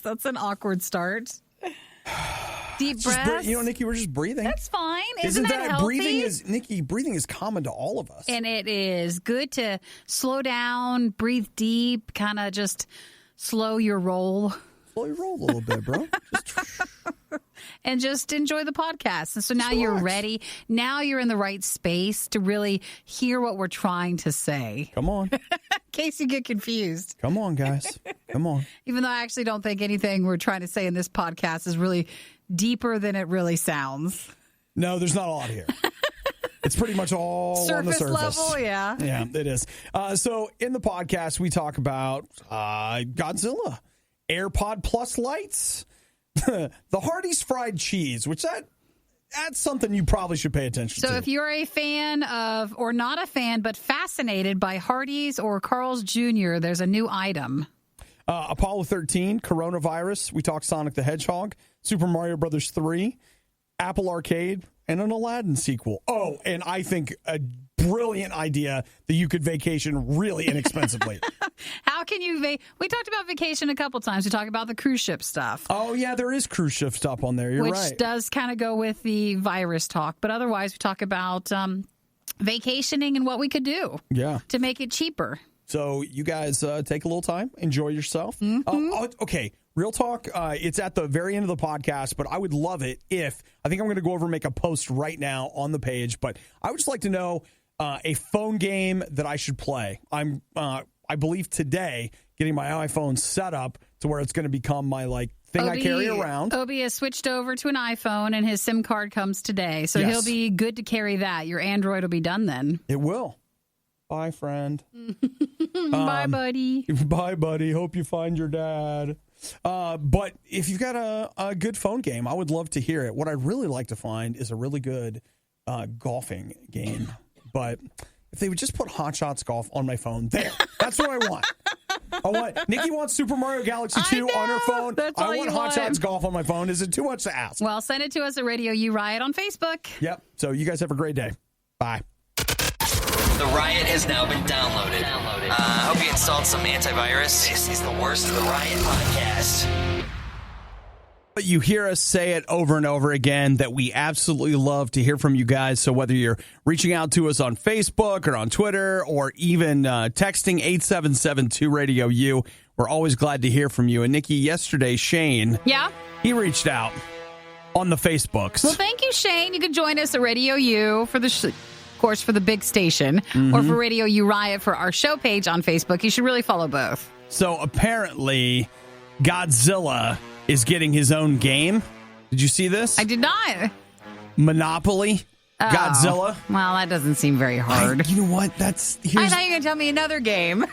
That's an awkward start. Deep breaths. Nikki, we're just breathing. That's fine. Isn't that healthy? Breathing is common to all of us. And it is good to slow down, breathe deep, kind of just slow your roll. Slow your roll a little bit, bro. And just enjoy the podcast. And so now you're ready. Now you're in the right space to really hear what we're trying to say. Come on. In case you get confused. Come on, guys. Come on. Even though I actually don't think anything we're trying to say in this podcast is really deeper than it really sounds. No, there's not a lot here. It's pretty much all on the surface. Level, yeah. Yeah, it is. So in the podcast, we talk about Godzilla, AirPod Plus lights, the Hardee's fried cheese, which that's something you probably should pay attention to. So if you're a fan of, or not a fan, but fascinated by Hardee's or Carl's Jr., there's a new item. Apollo 13, coronavirus. We talk Sonic the Hedgehog, Super Mario Brothers 3, Apple Arcade, and an Aladdin sequel. Oh, and I think a brilliant idea that you could vacation really inexpensively. How can you we talked about vacation a couple times. We talked about the cruise ship stuff. Oh, yeah, there is cruise ship stuff on there. You're right. Which does kind of go with the virus talk. But otherwise, we talk about vacationing and what we could do to make it cheaper. So you guys take a little time, enjoy yourself. Okay, real talk. It's at the very end of the podcast, but I would love it if, I think I'm going to go over and make a post right now on the page, but I would just like to know a phone game that I should play. I believe today, getting my iPhone set up to where it's going to become my thing I carry around. Obi has switched over to an iPhone, and his SIM card comes today, so he'll be good to carry that. Your Android will be done then. It will. Bye, friend. Bye, buddy. Bye, buddy. Hope you find your dad. But if you've got a good phone game, I would love to hear it. What I'd really like to find is a really good golfing game. But if they would just put Hot Shots Golf on my phone, that's what I want. Nikki wants Super Mario Galaxy 2 on her phone. I want Hot Shots Golf on my phone. Is it too much to ask? Well, send it to us at RadioU Riot on Facebook. Yep. So you guys have a great day. Bye. The Riot has now been downloaded. Hope you installed some antivirus. This is the worst of the Riot podcast. But you hear us say it over and over again that we absolutely love to hear from you guys. So whether you're reaching out to us on Facebook or on Twitter or even texting 8772-RADIO-U, we're always glad to hear from you. And Nikki, yesterday, Shane, he reached out on the Facebooks. Well, thank you, Shane. You can join us at RadioU for the of course, for the big station, or for RadioU Riot for our show page on Facebook. You should really follow both. So apparently, Godzilla is getting his own game. Did you see this? I did not. Monopoly. Godzilla. Well, that doesn't seem very hard. You know what? I thought you were going to tell me another game.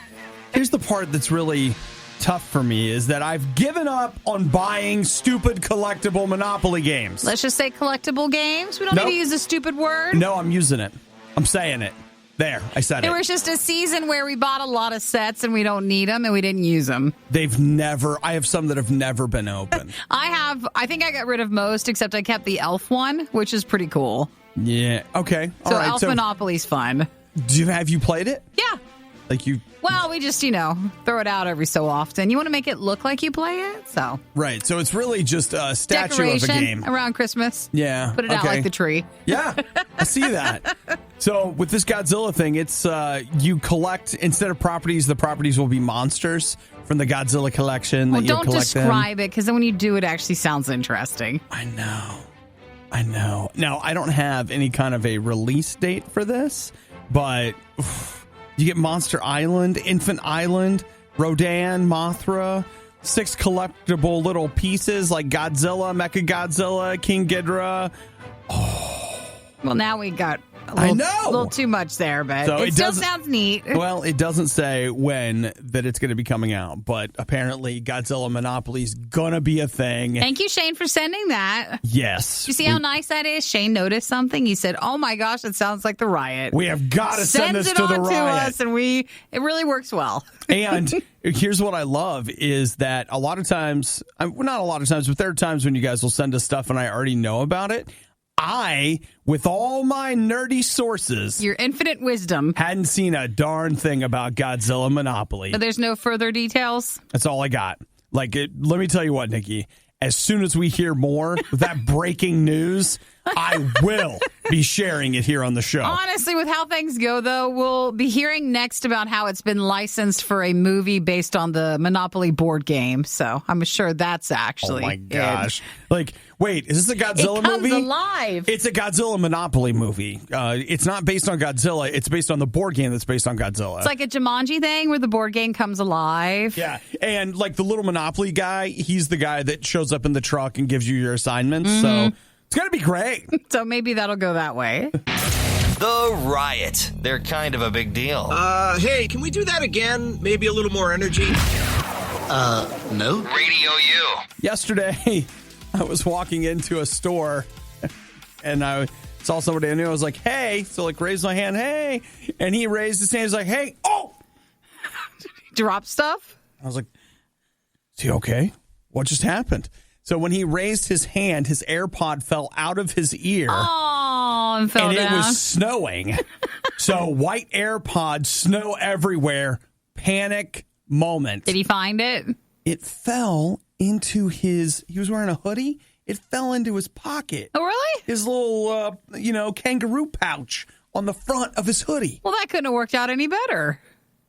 Here's the part that's really tough for me is that I've given up on buying stupid collectible Monopoly games. Let's just say collectible games. We don't need to use a stupid word. No, I'm using it. I'm saying it. There, I said it. There was just a season where we bought a lot of sets and we don't need them and we didn't use them. I have some that have never been opened. I think I got rid of most except I kept the Elf one, which is pretty cool. Yeah, okay. So Elf Monopoly's fun. Have you played it? Yeah. Well, we just, throw it out every so often. You want to make it look like you play it, so. Right, so it's really just a statue Decoration of a game. Around Christmas. Yeah. Put it out like the tree. Yeah, I see that. So with this Godzilla thing, it's you collect, instead of properties, the properties will be monsters from the Godzilla collection. Well, don't describe it, because then when you do, it actually sounds interesting. I know. Now, I don't have any kind of a release date for this, but you get Monster Island, Infant Island, Rodan, Mothra, 6 collectible little pieces like Godzilla, Mechagodzilla, King Ghidorah. Well, now we got a little too much there, but so it still sounds neat. Well, it doesn't say when that it's going to be coming out, but apparently Godzilla Monopoly is going to be a thing. Thank you, Shane, for sending that. Yes. You see how nice that is? Shane noticed something. He said, oh my gosh, it sounds like the Riot. We have got to send this to the Riot. To us, and it really works well. And here's what I love is that a lot of times, not a lot of times, but there are times when you guys will send us stuff and I already know about it. With all my nerdy sources, your infinite wisdom, hadn't seen a darn thing about Godzilla Monopoly. So there's no further details? That's all I got. Let me tell you what, Nikki. As soon as we hear more of that breaking news, I will be sharing it here on the show. Honestly, with how things go, though, we'll be hearing next about how it's been licensed for a movie based on the Monopoly board game. So I'm sure that's actually. Oh my gosh! Wait, is this a Godzilla movie? It comes alive. It's a Godzilla Monopoly movie. It's not based on Godzilla. It's based on the board game that's based on Godzilla. It's like a Jumanji thing where the board game comes alive. Yeah, and like the little Monopoly guy, he's the guy that shows up in the truck and gives you your assignments. Mm-hmm. So it's going to be great. So maybe that'll go that way. The Riot. They're kind of a big deal. Hey, can we do that again? Maybe a little more energy? No. RadioU. Yesterday, I was walking into a store and I saw somebody I knew. I was like, hey. So raised my hand, hey. And he raised his hand. He's like, hey, oh. Drop stuff? I was like, is he okay? What just happened? So when he raised his hand, his AirPod fell out of his ear. Oh, and fell down. And it was snowing. So white AirPods, snow everywhere. Panic moment. Did he find it? It fell into he was wearing a hoodie. It fell into his pocket. Oh, really? His little, kangaroo pouch on the front of his hoodie. Well, that couldn't have worked out any better.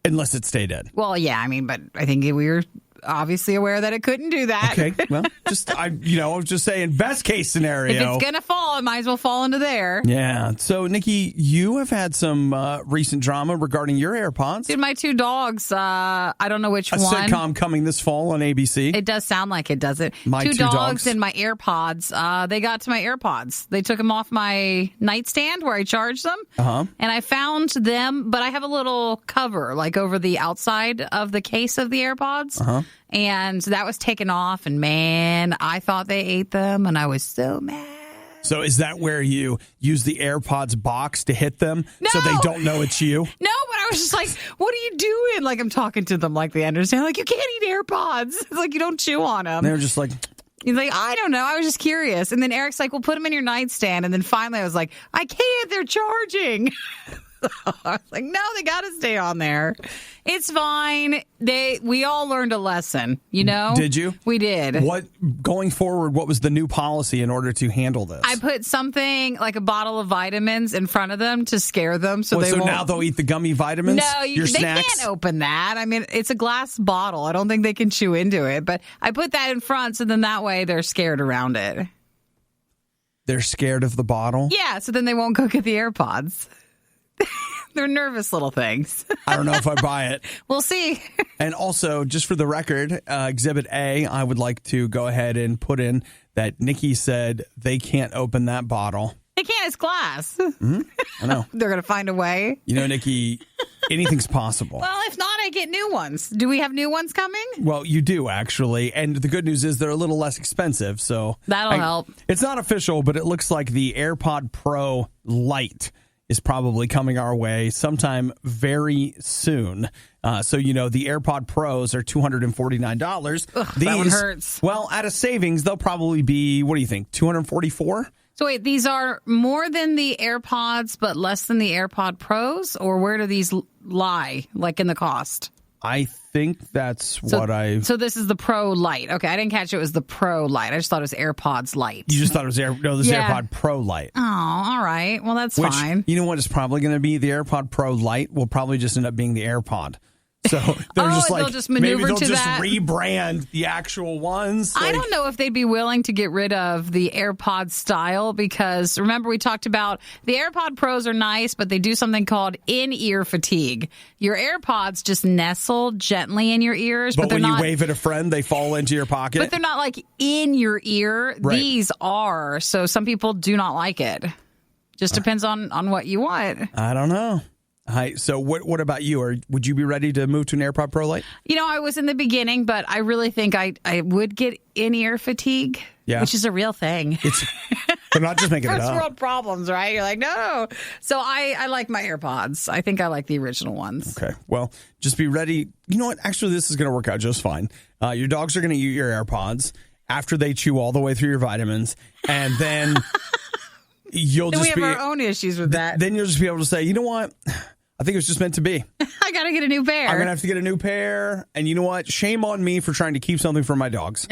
Unless it stayed in. Well, yeah, but I think we were obviously aware that it couldn't do that. Okay, well, I was just saying, best case scenario. If it's going to fall, it might as well fall into there. Yeah. So, Nikki, you have had some recent drama regarding your AirPods. Dude, my two dogs, I don't know which one. A sitcom coming this fall on ABC. It does sound like it, does it? My two dogs and my AirPods. They got to my AirPods. They took them off my nightstand where I charged them. Uh-huh. And I found them, but I have a little cover, over the outside of the case of the AirPods. Uh-huh. And that was taken off, and man, I thought they ate them, and I was so mad. So is that where you use the AirPods box to hit them so they don't know it's you? No, but I was just like, what are you doing? I'm talking to them like they understand. You can't eat AirPods. It's you don't chew on them. They're just like... He's like, I don't know. I was just curious. And then Eric's like, well, put them in your nightstand. And then finally I was like, I can't. They're charging. I was like, no, they got to stay on there. It's fine. We all learned a lesson, Did you? We did. Going forward, what was the new policy in order to handle this? I put something like a bottle of vitamins in front of them to scare them so they won't. Now they'll eat the gummy vitamins? No, your they snacks? can't open that. It's a glass bottle. I don't think they can chew into it. But I put that in front so then that way they're scared around it. They're scared of the bottle? Yeah, so then they won't go get the AirPods. They're nervous little things. I don't know if I buy it. We'll see. And also, just for the record, Exhibit A, I would like to go ahead and put in that Nikki said they can't open that bottle. They can't. It's glass. Mm-hmm. I know. They're going to find a way. Nikki, anything's possible. Well, if not, I get new ones. Do we have new ones coming? Well, you do, actually. And the good news is they're a little less expensive. So that'll help. It's not official, but it looks like the AirPod Pro Lite is probably coming our way sometime very soon. So, the AirPod Pros are $249. Ugh, that one hurts. Well, at a savings, they'll probably be, what do you think, $244? So wait, these are more than the AirPods, but less than the AirPod Pros? Or where do these lie, in the cost? I think that's what I... So this is the Pro Lite. Okay, I didn't catch it was the Pro Lite. I just thought it was AirPods Lite. You just thought it was AirPod Pro Lite. Oh, all right. Well, that's fine. You know what is probably going to be? The AirPod Pro Lite will probably just end up being the AirPod. So they're they'll just maneuver maybe they'll to just that. rebrand the actual ones. I don't know if they'd be willing to get rid of the AirPod style because remember we talked about the AirPod Pros are nice, but they do something called in-ear fatigue. Your AirPods just nestle gently in your ears, but when you wave at a friend, they fall into your pocket. But they're not in your ear. Right. These are. So some people do not like it. Just depends on what you want. I don't know. Hi. So what about you? Would you be ready to move to an AirPod Pro Lite? I was in the beginning, but I really think I would get in-ear fatigue, which is a real thing. They're not just making it up. First world problems, right? You're like, no. So I like my AirPods. I think I like the original ones. Okay. Well, just be ready. You know what? Actually, this is going to work out just fine. Your dogs are going to eat your AirPods after they chew all the way through your vitamins, and then... we have our own issues with that. Then you'll just be able to say, you know what? I think it was just meant to be. I got to get a new pair. I'm going to have to get a new pair. And you know what? Shame on me for trying to keep something for my dogs.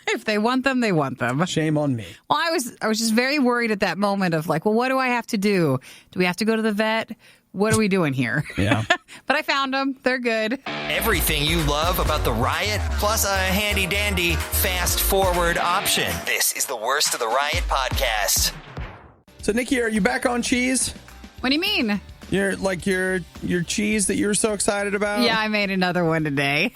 If they want them, they want them. Shame on me. Well, I was just very worried at that moment of like, well, what do I have to do? Do we have to go to the vet? What are we doing here? Yeah. But I found them. They're good. Everything you love about the Riot, plus a handy-dandy fast-forward option. This is the Worst of the Riot podcast. So, Nikki, are you back on cheese? What do you mean? Your cheese that you were so excited about? Yeah, I made another one today.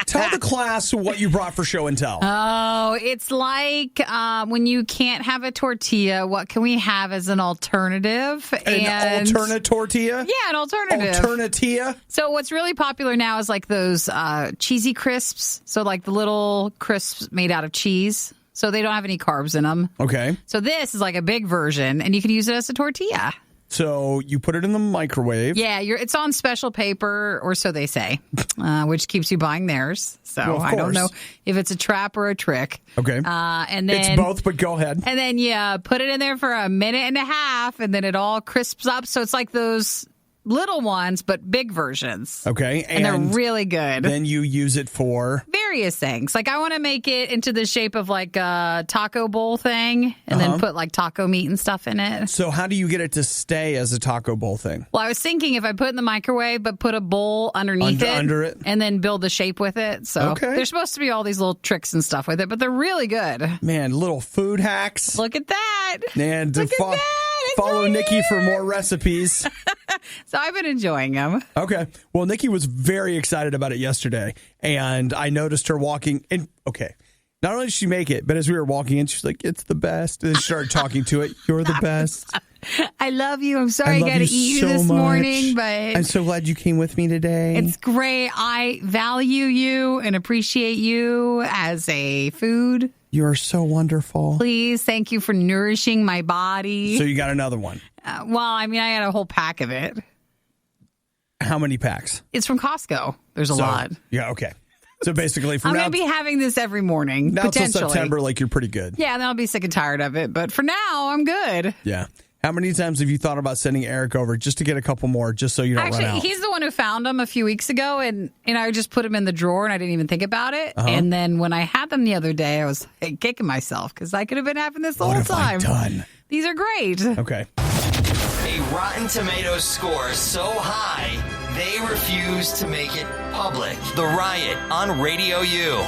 Tell the class what you brought for show and tell. Oh, it's like when you can't have a tortilla, what can we have as an alternative? An alternate tortilla? Yeah, an alternative. Alternatia? So what's really popular now is like those cheesy crisps. So like the little crisps made out of cheese. So they don't have any carbs in them. Okay. So this is like a big version, and you can use it as a tortilla. So you put it in the microwave. Yeah, it's on special paper, or so they say, which keeps you buying theirs. So Well, of I don't course. know if it's a trap or a trick. Okay. And then It's both, but go ahead. And then you put it in there for a minute and a half, and then it all crisps up. So it's like those little ones, but big versions. Okay. And they're really good. Then you use it for? Various things. Like I want to make it into the shape of like a taco bowl thing, and then put like taco meat and stuff in it. So how do you get it to stay as a taco bowl thing? Well, I was thinking if I put it in the microwave, but put a bowl underneath Under it? and then build the shape with it. So Okay. there's supposed to be all these little tricks and stuff with it, but they're really good. Man, little food hacks. Look at that. And Look at that. It's follow right Nikki here. for more recipes. So I've been enjoying them. Okay. Well, Nikki was very excited about it yesterday, and I noticed her walking in. Okay. Not only did she make it, but as we were walking in, she's like, "It's the best." And then she started talking to it. You're the best. I love you. I'm sorry I love got to you eat you so this much. morning, but I'm so glad you came with me today. it's great. I value you and appreciate you as a food. You are so wonderful. Please, thank you for nourishing my body. So you got another one. Well, I mean, I had a whole pack of it. How many packs? It's from Costco. There's a lot. Yeah, okay. So basically, from I'm now going to be having this every morning, now till potentially. September, like you're pretty good. Yeah, then I'll be sick and tired of it. But for now, I'm good. Yeah. How many times have you thought about sending Eric over just to get a couple more, just so you don't Actually, run out? he's the one who found them a few weeks ago, and I just put them in the drawer, and I didn't even think about it. And then when I had them the other day, I was kicking myself because I could have been having this the What whole have I time. done? These are great. Okay. A Rotten Tomatoes score so high, they refuse to make it public. The Riot on Radio U.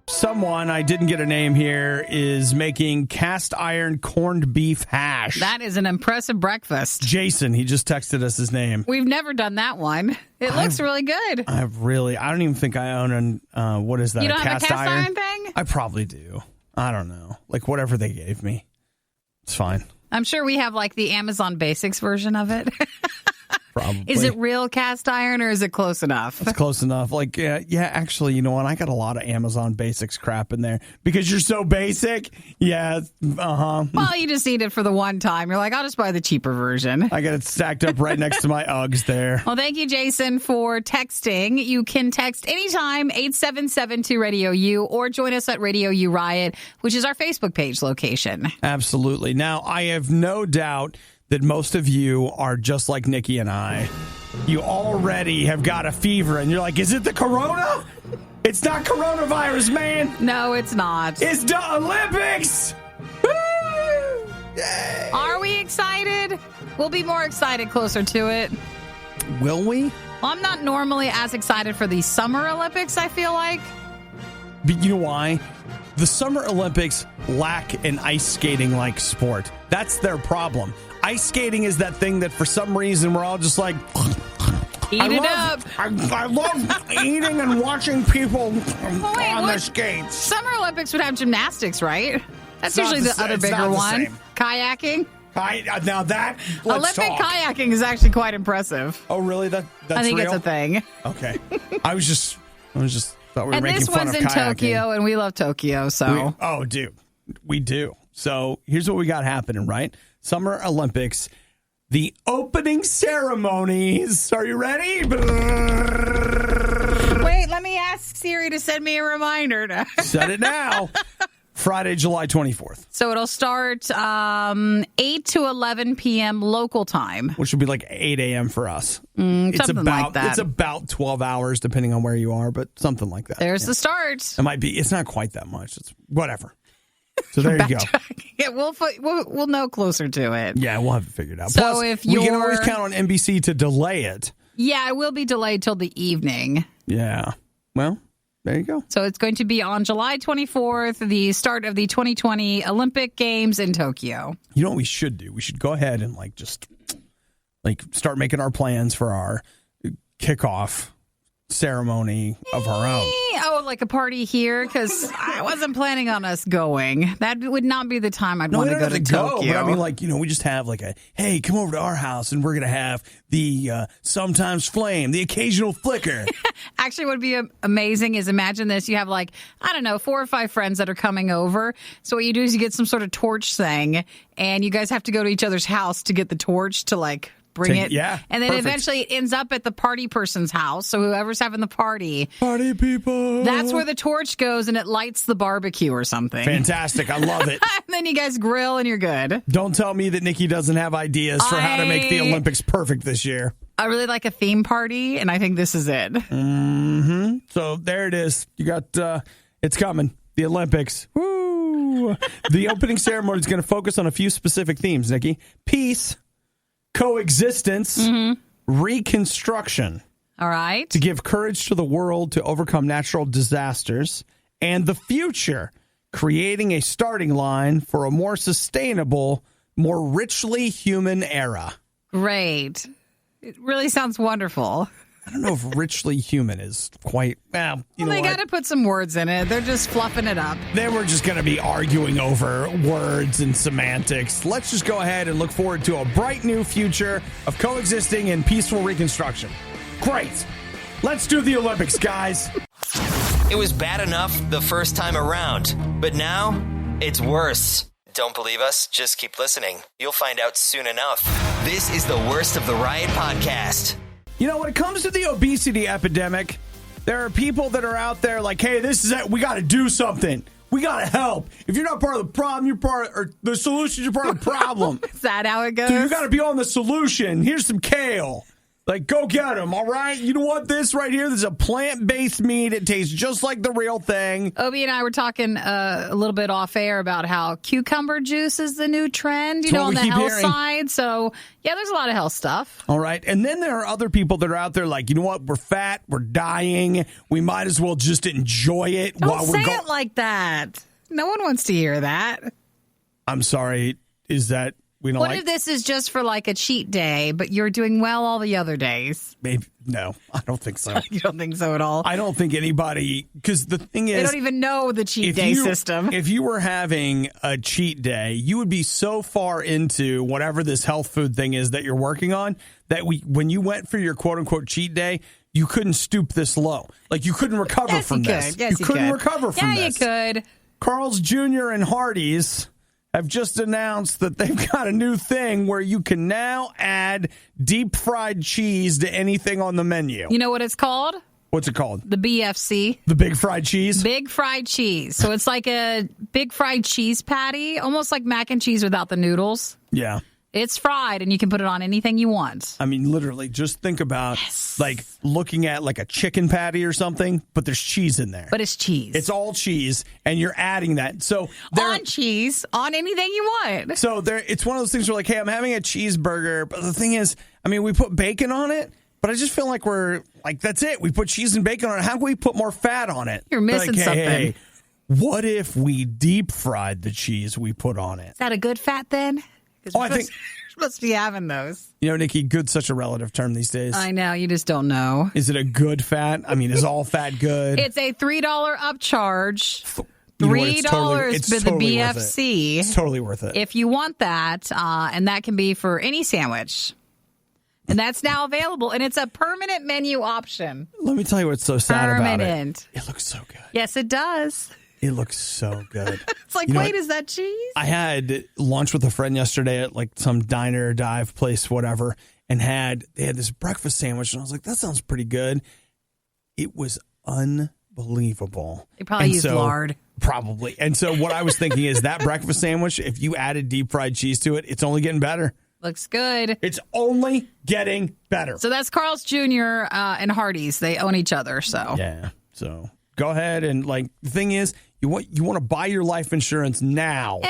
Someone, I didn't get a name here, is making cast iron corned beef hash. That is an impressive breakfast. Jason, he just texted us his name. We've never done that one. It looks really good. I don't even think I own what is that? You don't have a cast iron thing? I probably do. I don't know. Like whatever they gave me. It's fine. I'm sure we have like the Amazon Basics version of it. Probably. Is it real cast iron or is it close enough? It's close enough. Like, yeah, actually, you know what? I got a lot of Amazon Basics crap in there because you're so basic. Yeah, Well, you just need it for the one time. You're like, I'll just buy the cheaper version. I got it stacked up right next to my Uggs there. Well, thank you, Jason, for texting. You can text anytime, 877-2-RADIO-U, or join us at Radio U Riot, which is our Facebook page location. Absolutely. Now, I have no doubt that most of you are just like Nikki and I. You already have got a fever, and you're like, is it the corona? It's not coronavirus, man. No, it's not. It's the Olympics. Woo! Yay. Are we excited? We'll be more excited closer to it. Will we? Well, I'm not normally as excited for the Summer Olympics, I feel like. But you know why? The Summer Olympics lack an ice skating-like sport. That's their problem. Ice skating is that thing that for some reason we're all just like... I love eating and watching people on the skates. Summer Olympics would have gymnastics, right? That's It's not usually the other it's not bigger the one. same. Kayaking. Now that, let's Olympic talk. kayaking is actually quite impressive. Oh, really? That's I think real? it's a thing. Okay. I was just thought we were And making this fun one's of in kayaking. Tokyo, and we love Tokyo, so. Dude, we do. So here's what we got happening, right? Summer Olympics, the opening ceremonies. Are you ready? Wait, let me ask Siri to send me a reminder. Set it now. Friday, July 24th. So it'll start 8 to 11 p.m. local time. Which would be like 8 a.m. for us. Something like that. It's about 12 hours, depending on where you are, but something like that. There's the start. It might be. It's not quite that much. It's whatever. So there you go. Yeah, we'll know closer to it. Yeah, we'll have it figured out. So Plus, if we can always count on NBC to delay it. Yeah, it will be delayed till the evening. Yeah. Well, there you go. So it's going to be on July 24th, the start of the 2020 Olympic Games in Tokyo. You know what we should do? We should go ahead and start making our plans for our kickoff ceremony of our own. Oh, like a party here? Because I wasn't planning on us going. That would not be the time I'd want to go to Tokyo. But I mean, we just have hey, come over to our house and we're going to have the sometimes flame, the occasional flicker. Actually, what would be amazing is imagine this. You have 4 or 5 friends that are coming over. So what you do is you get some sort of torch thing and you guys have to go to each other's house to get the torch to bring it. Yeah. And then eventually it ends up at the party person's house. So whoever's having the party. Party people. That's where the torch goes and it lights the barbecue or something. Fantastic. I love it. And then you guys grill and you're good. Don't tell me that Nikki doesn't have ideas for how to make the Olympics perfect this year. I really like a theme party, and I think this is it. Mm-hmm. So there it is. You got, it's coming. The Olympics. Woo! The opening ceremony is going to focus on a few specific themes, Nikki. Peace. Coexistence, reconstruction. All right. To give courage to the world to overcome natural disasters, and the future, creating a starting line for a more sustainable, more richly human era. Great. It really sounds wonderful. I don't know if richly human is quite, well, they got to put some words in it. They're just fluffing it up. Then we're just going to be arguing over words and semantics. Let's just go ahead and look forward to a bright new future of coexisting and peaceful reconstruction. Great. Let's do the Olympics, guys. It was bad enough the first time around, but now it's worse. Don't believe us? Just keep listening. You'll find out soon enough. This is the Worst of the Riot podcast. You know, when it comes to the obesity epidemic, there are people that are out there hey, this is it. We got to do something. We got to help. If you're not part of the problem, you're or the solution, you're part of the problem. Is that how it goes? So you got to be on the solution. Here's some kale. Go get them, all right? You know what? This right here, this is a plant-based meat. It tastes just like the real thing. Obi and I were talking a little bit off air about how cucumber juice is the new trend, on the health side. So, yeah, there's a lot of health stuff. All right. And then there are other people that are out there you know what? We're fat. We're dying. We might as well just enjoy it Don't while we're say it like that. No one wants to hear that. I'm sorry. Is that... What if this is just for a cheat day, but you're doing well all the other days? Maybe. No, I don't think so. You don't think so at all? I don't think anybody, because the thing is... They don't even know the cheat day system. If you were having a cheat day, you would be so far into whatever this health food thing is that you're working on, that when you went for your quote-unquote cheat day, you couldn't stoop this low. You couldn't recover from this. Yes, you couldn't recover from this. Yeah, you could. Carl's Jr. and Hardee's have just announced that they've got a new thing where you can now add deep fried cheese to anything on the menu. You know what it's called? What's it called? The BFC. The big fried cheese? Big fried cheese. So it's like a big fried cheese patty, almost like mac and cheese without the noodles. Yeah. It's fried, and you can put it on anything you want. I mean, literally, just think about looking at a chicken patty or something, but there's cheese in there. But it's cheese. It's all cheese, and you're adding that. So on cheese, on anything you want. So it's one of those things where hey, I'm having a cheeseburger, but the thing is, I mean, we put bacon on it, but I just feel like we're that's it. We put cheese and bacon on it. How can we put more fat on it? You're missing something. Hey, what if we deep fried the cheese we put on it? Is that a good fat then? I think you're supposed to be having those. You know, Nikki, good's such a relative term these days. I know. You just don't know. Is it a good fat? I mean, is all fat good? It's a $3 upcharge. $3 for the BFC. It's totally worth it. If you want that, and that can be for any sandwich. And that's now available, and it's a permanent menu option. Let me tell you what's so sad about it. It looks so good. Yes, it does. It looks so good. It's wait, is that cheese? I had lunch with a friend yesterday at some diner, dive place, whatever, and they had this breakfast sandwich, and I was like, that sounds pretty good. It was unbelievable. They probably used lard. Probably. And so what I was thinking is that breakfast sandwich, if you added deep fried cheese to it, it's only getting better. Looks good. It's only getting better. So that's Carl's Jr. And Hardee's. They own each other. So yeah. So go ahead and the thing is, you want to buy your life insurance now.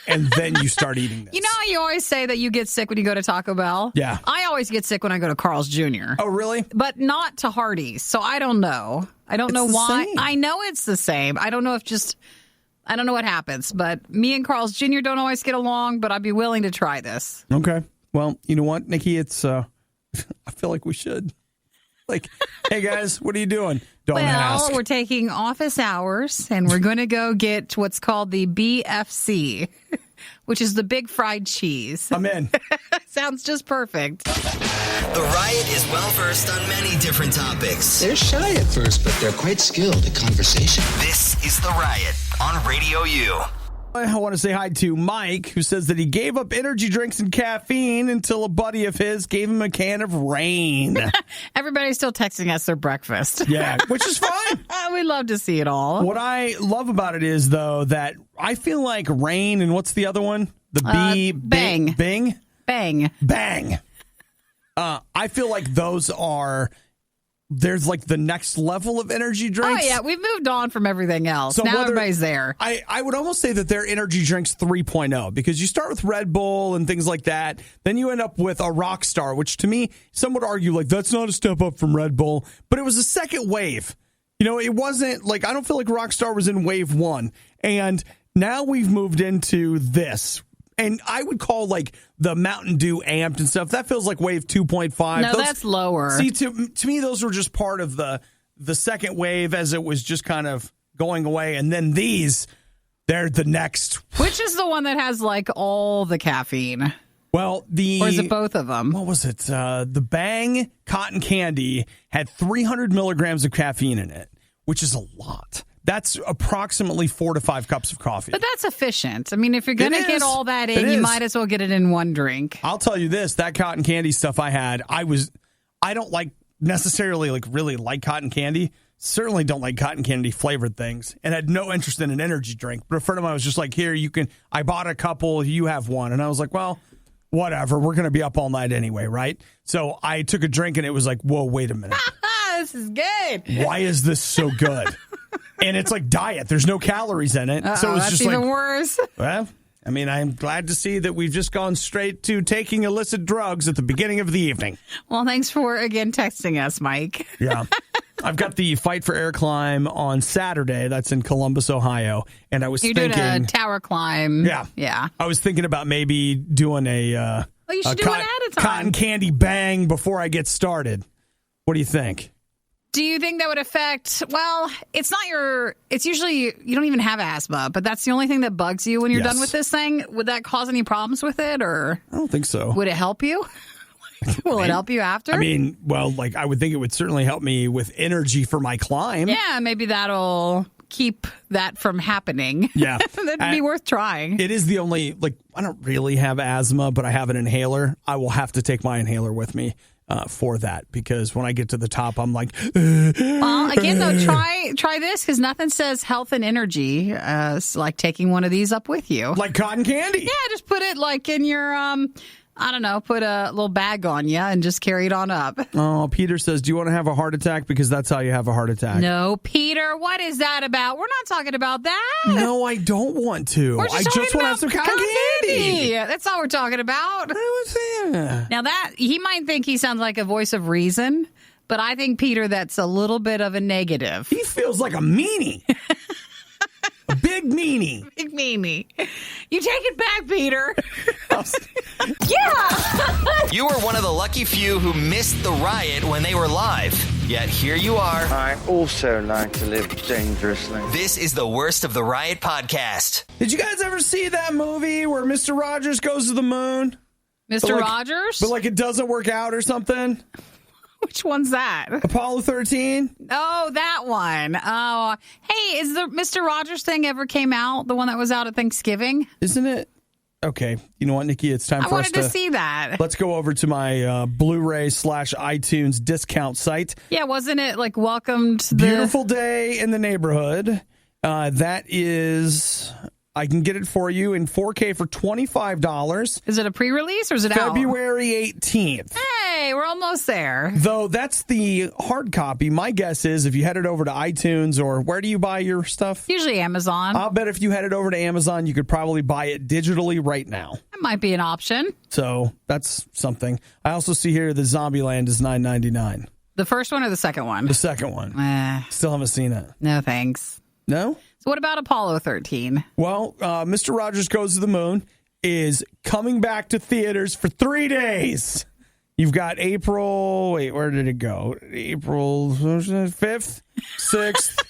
And then you start eating this. You know how you always say that you get sick when you go to Taco Bell? Yeah. I always get sick when I go to Carl's Jr. Oh, really? But not to Hardee's. So I don't know. I don't know why. Same. I know it's the same. I don't know I don't know what happens. But me and Carl's Jr. don't always get along, but I'd be willing to try this. Okay. Well, you know what, Nikki? It's, I feel like we should. Hey, guys, what are you doing? Don't ask. Well, we're taking office hours, and we're going to go get what's called the BFC, which is the big fried cheese. I'm in. Sounds just perfect. The Riot is well-versed on many different topics. They're shy at first, but they're quite skilled at conversation. This is The Riot on RadioU. I want to say hi to Mike, who says that he gave up energy drinks and caffeine until a buddy of his gave him a can of Rain. Everybody's still texting us their breakfast. Yeah, which is fine. We'd love to see it all. What I love about it is, though, that I feel like Rain and what's the other one? The Bang. Bing? Bang. Bang. I feel like those are... There's the next level of energy drinks. Oh, yeah. We've moved on from everything else. So now everybody's there. I would almost say that they're energy drinks 3.0 because you start with Red Bull and things like that. Then you end up with a Rockstar, which to me, some would argue that's not a step up from Red Bull, but it was a second wave. It wasn't I don't feel like Rockstar was in wave 1. And now we've moved into this. And I would call the Mountain Dew amped and stuff. That feels like wave 2.5. No, that's lower. See, to me, those were just part of the second wave as it was just kind of going away. And then they're the next. Which is the one that has all the caffeine? Well, or is it both of them? What was it? The Bang Cotton Candy had 300 milligrams of caffeine in it, which is a lot. That's approximately 4 to 5 cups of coffee. But that's efficient. I mean, if you're going to get all that in, you might as well get it in one drink. I'll tell you this, that cotton candy stuff I had, I don't necessarily really like cotton candy. Certainly don't like cotton candy flavored things and had no interest in an energy drink. But a friend of mine was just here, I bought a couple, you have one. And I was like, well, whatever. We're going to be up all night anyway, right? So I took a drink and it was whoa, wait a minute. This is good. Why is this so good? And it's diet. There's no calories in it. So it's that's just even worse. Well, I mean, I'm glad to see that we've just gone straight to taking illicit drugs at the beginning of the evening. Well, thanks for, again, texting us, Mike. Yeah. I've got the Fight for Air climb on Saturday. That's in Columbus, Ohio. And I was You're thinking... doing a tower climb. Yeah. Yeah. I was thinking about maybe doing you should do it ahead of time. Cotton candy bang before I get started. What do you think? Do you think that would affect, it's usually, you don't even have asthma, but that's the only thing that bugs you when you're done with this thing? Would that cause any problems with it, or? I don't think so. Would it help you? Will it help you after? I mean, I would think it would certainly help me with energy for my climb. Yeah, maybe that'll keep that from happening. Yeah. That'd be worth trying. It is the only, I don't really have asthma, but I have an inhaler. I will have to take my inhaler with me. For that, because when I get to the top, I'm like, well, again, though, try this, because nothing says health and energy like taking one of these up with you. Like cotton candy. Yeah, just put it in your, put a little bag on you and just carry it on up. Oh, Peter says, do you want to have a heart attack? Because that's how you have a heart attack. No, Peter, what is that about? We're not talking about that. No, I don't want to. I just want to have some cotton candy. That's all we're talking about. Now that, he might think he sounds like a voice of reason, but I think, Peter, that's a little bit of a negative. He feels like a meanie. A big meanie. Big meanie. You take it back, Peter. Yeah! You were one of the lucky few who missed the Riot when they were live. Yet here you are. I also like to live dangerously. This is the Worst of the Riot podcast. Did you guys ever see that movie where Mr. Rogers goes to the moon? Mr. Rogers? But it doesn't work out or something? Which one's that? Apollo 13? Oh, that one. Oh, hey, is the Mr. Rogers thing ever came out? The one that was out at Thanksgiving? Isn't it? Okay. You know what, Nikki? It's time for us to... I wanted to see that. Let's go over to my Blu-ray/iTunes discount site. Yeah, wasn't it welcomed? Beautiful day in the neighborhood. That is, I can get it for you in 4K for $25. Is it a pre-release or is it February 18th. Hey, we're almost there. Though that's the hard copy. My guess is if you headed over to iTunes or where do you buy your stuff? Usually Amazon. I'll bet if you headed over to Amazon, you could probably buy it digitally right now. That might be an option. So that's something. I also see here the Zombieland is $9.99. The first one or the second one? The second one. Still haven't seen it. No, thanks. No? So what about Apollo 13? Well, Mr. Rogers Goes to the Moon is coming back to theaters for 3 days. You've got April, where did it go? April 5th, 6th,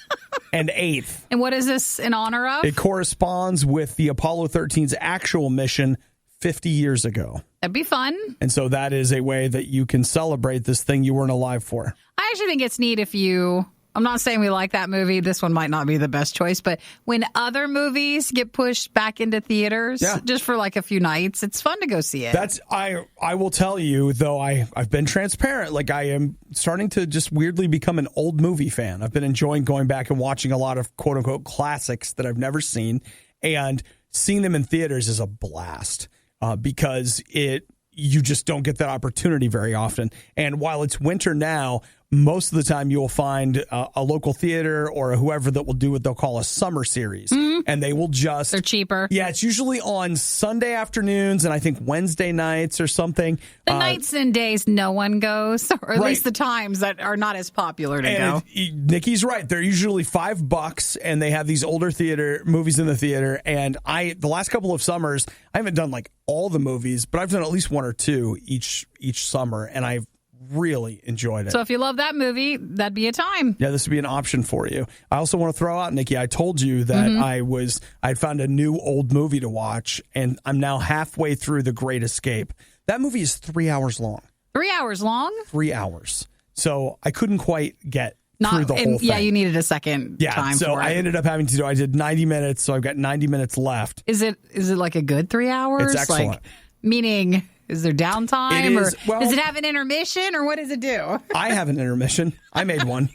and 8th. And what is this in honor of? It corresponds with the Apollo 13's actual mission 50 years ago. That'd be fun. And so that is a way that you can celebrate this thing you weren't alive for. I actually think it's neat if you... I'm not saying we like that movie. This one might not be the best choice, but when other movies get pushed back into theaters just for like a few nights, it's fun to go see it. I will tell you, though, I've been transparent. Like, I am starting to just weirdly become an old movie fan. I've been enjoying going back and watching a lot of quote unquote classics that I've never seen, and seeing them in theaters is a blast because you just don't get that opportunity very often. And while it's winter now, most of the time you will find a local theater or whoever that will do what they'll call a summer series. And they will just... They're cheaper. Yeah, it's usually on Sunday afternoons and I think Wednesday nights or something. The nights and days no one goes, or at least the times that are not as popular to go. Nikki's right. They're usually $5 and they have these older theater movies in the theater. And the last couple of summers, I haven't done like all the movies, but I've done at least one or two each summer. And I've really enjoyed it. So if you love that movie, that'd be a time. Yeah, this would be an option for you. I also want to throw out, Nikki, I told you that I'd found a new old movie to watch, and I'm now halfway through The Great Escape. That movie is 3 hours long. 3 hours long? 3 hours. So I couldn't quite get through the whole thing. Yeah, you needed a second time so for it. I ended up having to do, I did 90 minutes, so I've got 90 minutes left. Is it like a good 3 hours? It's excellent. Like, meaning... Is there downtime, does it have an intermission, or what does it do? I have an intermission. I made one.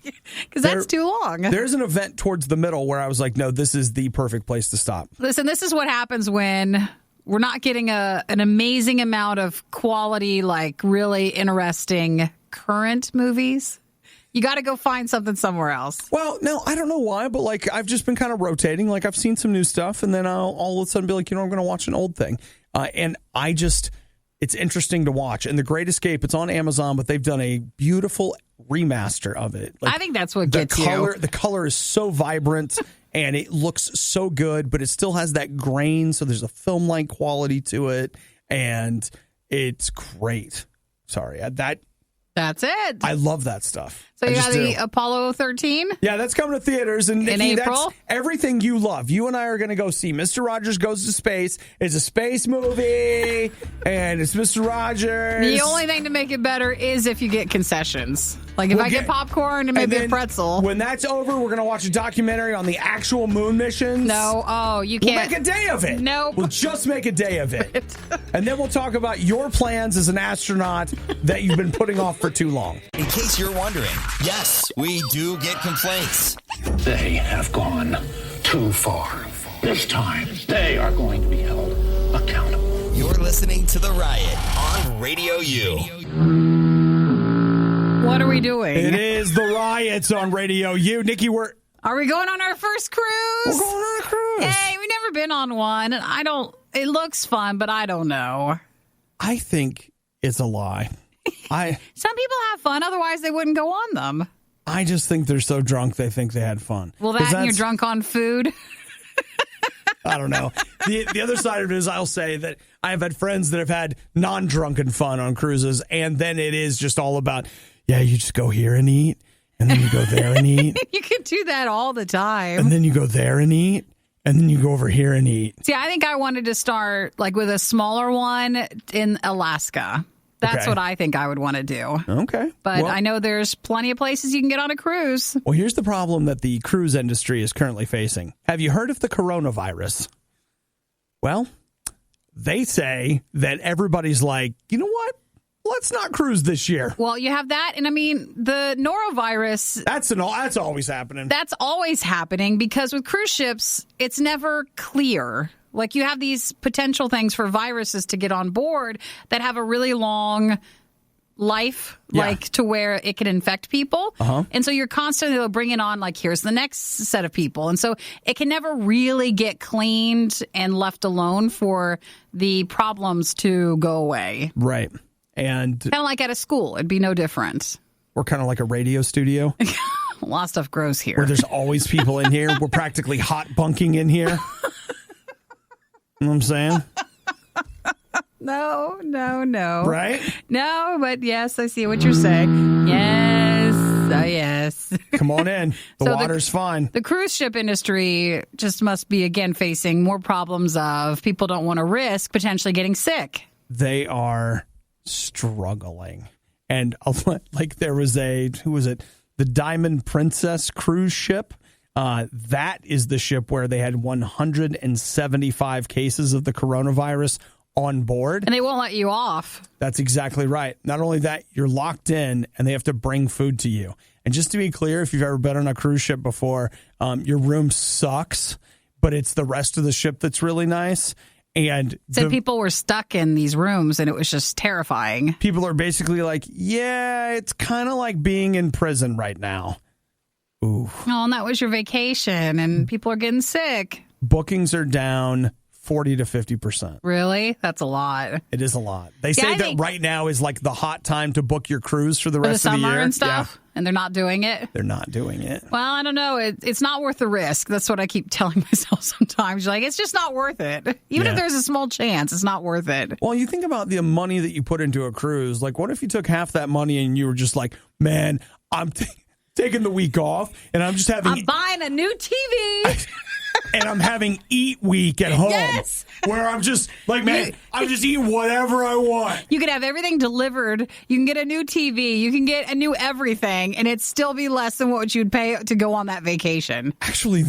Because that's too long. There's an event towards the middle where I was like, no, this is the perfect place to stop. Listen, this is what happens when we're not getting an amazing amount of quality, like really interesting current movies. You got to go find something somewhere else. Well, no, I don't know why, but like I've just been kind of rotating. Like I've seen some new stuff, and then I'll all of a sudden be like, I'm going to watch an old thing. And it's interesting to watch. And The Great Escape, it's on Amazon, but they've done a beautiful remaster of it. Like, I think that's what gets you. The color is so vibrant and it looks so good, but it still has that grain. So there's a film-like quality to it. And it's great. Sorry. That's it. I love that stuff. So you got the Apollo 13? Yeah, that's coming to theaters. And in Nikki, April? That's everything you love. You and I are going to go see Mr. Rogers Goes to Space. It's a space movie, and it's Mr. Rogers. The only thing to make it better is if you get concessions. Like if I get popcorn and maybe a pretzel. When that's over, we're going to watch a documentary on the actual moon missions. No, you can't. We'll make a day of it. Nope. We'll just make a day of it. And then we'll talk about your plans as an astronaut that you've been putting off for too long. In case you're wondering, yes, we do get complaints. They have gone too far. This time, they are going to be held accountable. You're listening to The Riot on Radio U. What are we doing? It is The Riots on Radio U. Nikki, are we going on our first cruise? We're going on a cruise. Hey, we've never been on one, and it looks fun, but I don't know. I think it's a lie. Some people have fun, otherwise they wouldn't go on them. I just think they're so drunk they think they had fun. Well, and you're drunk on food. I don't know. The other side of it is I'll say that I've had friends that have had non-drunken fun on cruises, and then it is just all about, you just go here and eat, and then you go there and eat. You can do that all the time. And then you go there and eat, and then you go over here and eat. See, I think I wanted to start like with a smaller one in Alaska. That's what I think I would want to do. Okay. But I know there's plenty of places you can get on a cruise. Well, here's the problem that the cruise industry is currently facing. Have you heard of the coronavirus? Well, they say that everybody's like, you know what? let's not cruise this year. Well, you have that. And I mean, the norovirus. That's always happening. That's always happening because with cruise ships, it's never clear. Like you have these potential things for viruses to get on board that have a really long life, like to where it can infect people. And so you're constantly bringing on, like, here's the next set of people. And so it can never really get cleaned and left alone for the problems to go away. Right. And kind of like at a school, it'd be no different. We're kind of like a radio studio. A lot of stuff grows here. Where there's always people in here. We're practically hot bunking in here. You know what I'm saying? No. Right? No, but yes, I see what you're saying. Yes. Oh, yes. Come on in. The water's fine. The cruise ship industry just must be, again, facing more problems of people don't want to risk potentially getting sick. They are struggling. And like there was who was it? The Diamond Princess cruise ship. That is the ship where they had 175 cases of the coronavirus on board. And they won't let you off. That's exactly right. Not only that, you're locked in and they have to bring food to you. And just to be clear, if you've ever been on a cruise ship before, your room sucks, but it's the rest of the ship that's really nice. And people were stuck in these rooms and it was just terrifying. People are basically like, yeah, it's kind of like being in prison right now. Ooh. Oh, and that was your vacation and people are getting sick. Bookings are down 40 to 50%. Really? That's a lot. It is a lot. They say that right now is like the hot time to book your cruise for the rest of the year. Summer and stuff. Yeah. And they're not doing it. They're not doing it. Well, I don't know. It's not worth the risk. That's what I keep telling myself sometimes. You're like, it's just not worth it. Even if there's a small chance, it's not worth it. Well, you think about the money that you put into a cruise. Like, what if you took half that money and you were just like, man, I'm taking the week off and I'm just having... I'm buying a new TV. And I'm having eat week at home. Yes. Where I'm just like, man, I'm just eating whatever I want. You can have everything delivered. You can get a new TV. You can get a new everything. And it'd still be less than what you'd pay to go on that vacation. Actually,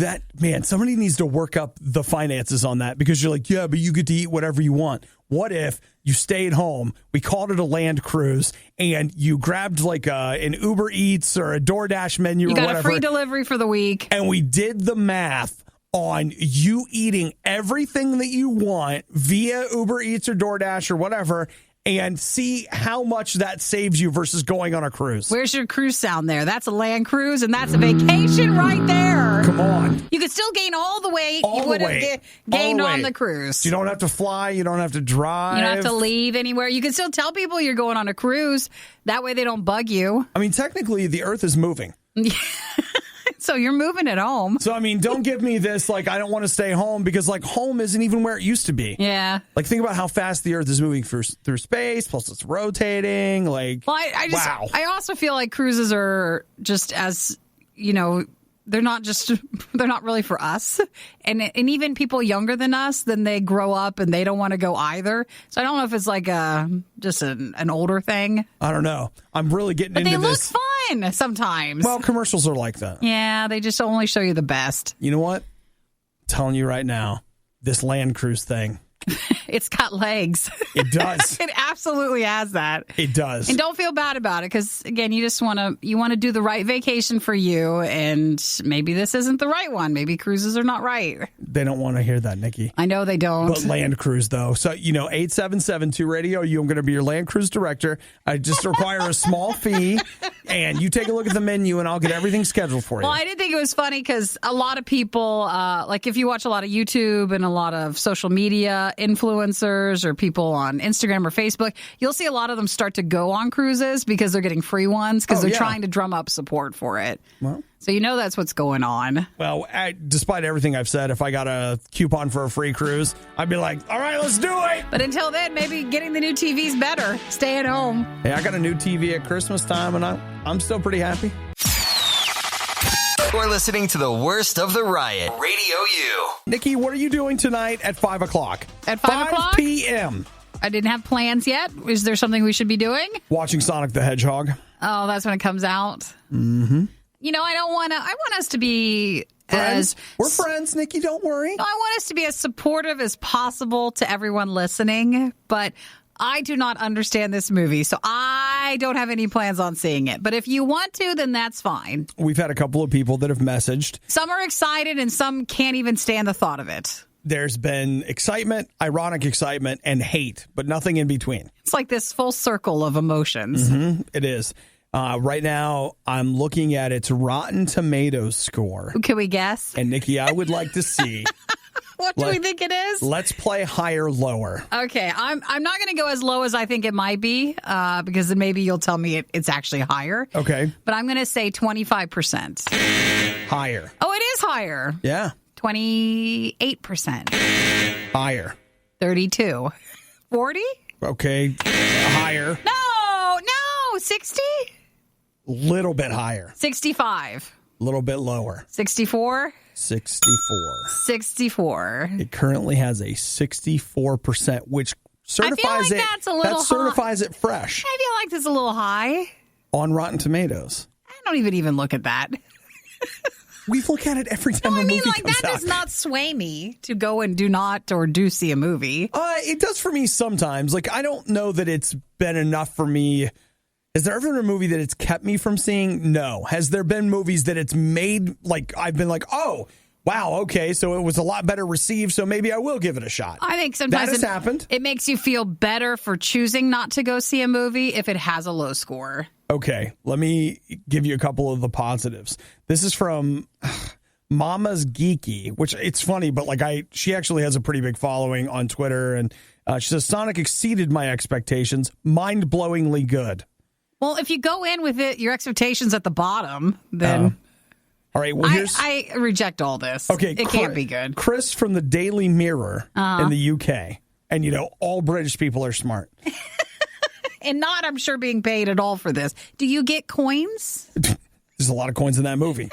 somebody needs to work up the finances on that because you're like, yeah, but you get to eat whatever you want. What if you stayed home, we called it a land cruise, and you grabbed like an Uber Eats or a DoorDash menu or whatever. You got a free delivery for the week. And we did the math on you eating everything that you want via Uber Eats or DoorDash or whatever, and see how much that saves you versus going on a cruise. Where's your cruise sound there? That's a land cruise, and that's a vacation right there. Come on. You could still gain all the weight you would have gained on the cruise. You don't have to fly. You don't have to drive. You don't have to leave anywhere. You can still tell people you're going on a cruise. That way they don't bug you. I mean, technically, the Earth is moving. So you're moving it home. So, I mean, don't give me this, like, I don't want to stay home because, like, home isn't even where it used to be. Yeah. Like, think about how fast the Earth is moving through space, plus it's rotating. Like, well, I also feel like cruises are just as, they're not really for us. And even people younger than us, then they grow up and they don't want to go either. So I don't know if it's like just an older thing. I don't know. I'm really getting into this. But they look fun sometimes. Well, commercials are like that. Yeah, they just only show you the best. You know what? I'm telling you right now, this land cruise thing. It's got legs. It does. It absolutely has that. It does. And don't feel bad about it because, again, you just want to do the right vacation for you, and maybe this isn't the right one. Maybe cruises are not right. They don't want to hear that, Nikki. I know they don't. But land cruise, though. So, 8772 RadioU, I'm going to be your land cruise director. I just require a small fee, and you take a look at the menu, and I'll get everything scheduled for you. Well, I did think it was funny because a lot of people, like if you watch a lot of YouTube and a lot of social media influencers or people on Instagram or Facebook, you'll see a lot of them start to go on cruises because they're getting free ones because they're trying to drum up support for it. Well, so that's what's going on. Well, despite everything I've said, if I got a coupon for a free cruise, I'd be like, all right, let's do it. But until then, maybe getting the new TV's better. Stay at home. Hey, I got a new TV at Christmas time, and I'm still pretty happy. You're listening to the worst of the riot. RadioU. Nikki, what are you doing tonight at 5 o'clock? At 5 o'clock? p.m. I didn't have plans yet. Is there something we should be doing? Watching Sonic the Hedgehog. Oh, that's when it comes out? Mm-hmm. I want us to be friends. We're friends, Nikki, don't worry. I want us to be as supportive as possible to everyone listening, but I do not understand this movie, so I don't have any plans on seeing it. But if you want to, then that's fine. We've had a couple of people that have messaged. Some are excited and some can't even stand the thought of it. There's been excitement, ironic excitement, and hate, but nothing in between. It's like this full circle of emotions. Mm-hmm, it is. Right now, I'm looking at its Rotten Tomatoes score. Can we guess? And, Nikki, I would like to see. What do we think it is? Let's play higher, lower. Okay, I'm not going to go as low as I think it might be because then maybe you'll tell me it's actually higher. Okay. But I'm going to say 25%. Higher. Oh, it is higher. Yeah. 28%. Higher. 32. 40? Okay. Higher. No. 60? Little bit higher. 65. Little bit lower. 64? 64. 64. It currently has a 64%, which certifies certifies it fresh. I feel like that's a little high. On Rotten Tomatoes. I don't even look at that. We look at it every time a movie comes that out. does not sway me to go and do see a movie. It does for me sometimes. Like, I don't know that it's been enough for me. Has there ever been a movie that it's kept me from seeing? No. Has there been movies that it's made, like, I've been like, oh, wow, okay, so it was a lot better received, so maybe I will give it a shot. I think sometimes that has happened. It makes you feel better for choosing not to go see a movie if it has a low score. Okay, let me give you a couple of the positives. This is from Mama's Geeky, which it's funny, but she actually has a pretty big following on Twitter, and she says, Sonic exceeded my expectations, mind-blowingly good. Well, if you go in with your expectations at the bottom, then... All right, well, I reject all this. Okay, it can't be good. Chris from the Daily Mirror in the UK. And, all British people are smart. And not, I'm sure, being paid at all for this. Do you get coins? There's a lot of coins in that movie.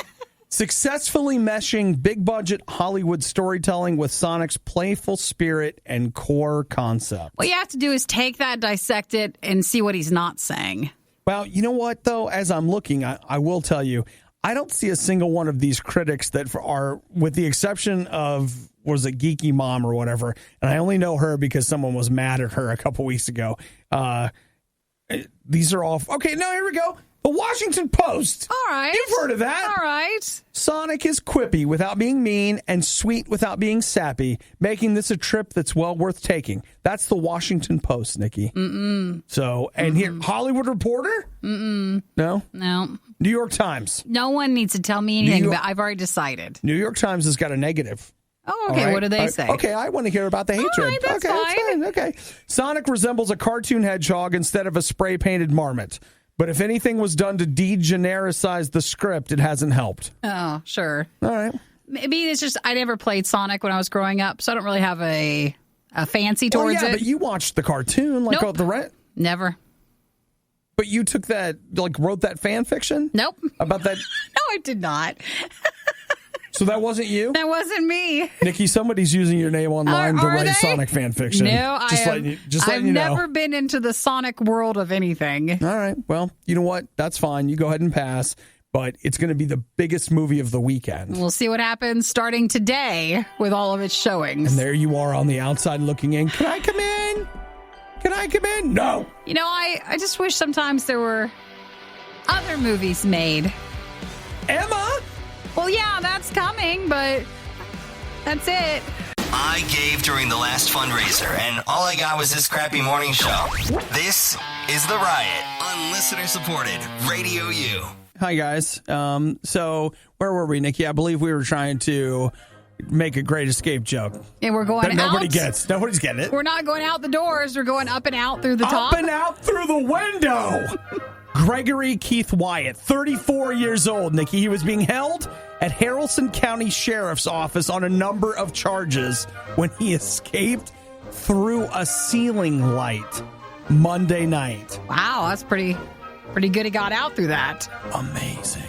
Successfully meshing big-budget Hollywood storytelling with Sonic's playful spirit and core concept. What you have to do is take that, dissect it, and see what he's not saying. Well, you know what, though? As I'm looking, I will tell you, I don't see a single one of these critics that are, with the exception of, was it Geeky Mom or whatever, and I only know her because someone was mad at her a couple weeks ago. These are all... Okay, no, here we go. The Washington Post. All right. You've heard of that. All right. Sonic is quippy without being mean and sweet without being sappy, making this a trip that's well worth taking. That's the Washington Post, Nikki. Mm-mm. So, and here, Hollywood Reporter? Mm-mm. No? No. New York Times. No one needs to tell me anything, but I've already decided. New York Times has got a negative. Oh, okay. Right. What do they say? Okay, I want to hear about the hatred. All right, that's fine. Okay. Sonic resembles a cartoon hedgehog instead of a spray-painted marmot. But if anything was done to degenericize the script, it hasn't helped. Oh, sure. All right. Maybe it's just I never played Sonic when I was growing up, so I don't really have a fancy towards it. But you watched the cartoon, like nope. the rent. Never. But you took that, wrote that fan fiction? Nope. About that? No, I did not. So that wasn't you? That wasn't me. Nikki, somebody's using your name online to write Sonic fan fiction. No, I've never been into the Sonic world of anything. All right. Well, you know what? That's fine. You go ahead and pass. But it's going to be the biggest movie of the weekend. We'll see what happens starting today with all of its showings. And there you are on the outside looking in. Can I come in? Can I come in? No. I just wish sometimes there were other movies made. Emma? Well, yeah, that's coming, but that's it. I gave during the last fundraiser, and all I got was this crappy morning show. This is The Riot on listener-supported RadioU. Hi, guys. So where were we, Nikki? I believe we were trying to make a Great Escape joke. And we're going that out. Nobody gets. Nobody's getting it. We're not going out the doors. We're going up and out through the top. Up and out through the window. Gregory Keith Wyatt, 34 years old, Nikki. He was being held at Haralson County Sheriff's Office on a number of charges when he escaped through a ceiling light Monday night. Wow, that's pretty good he got out through that. Amazing.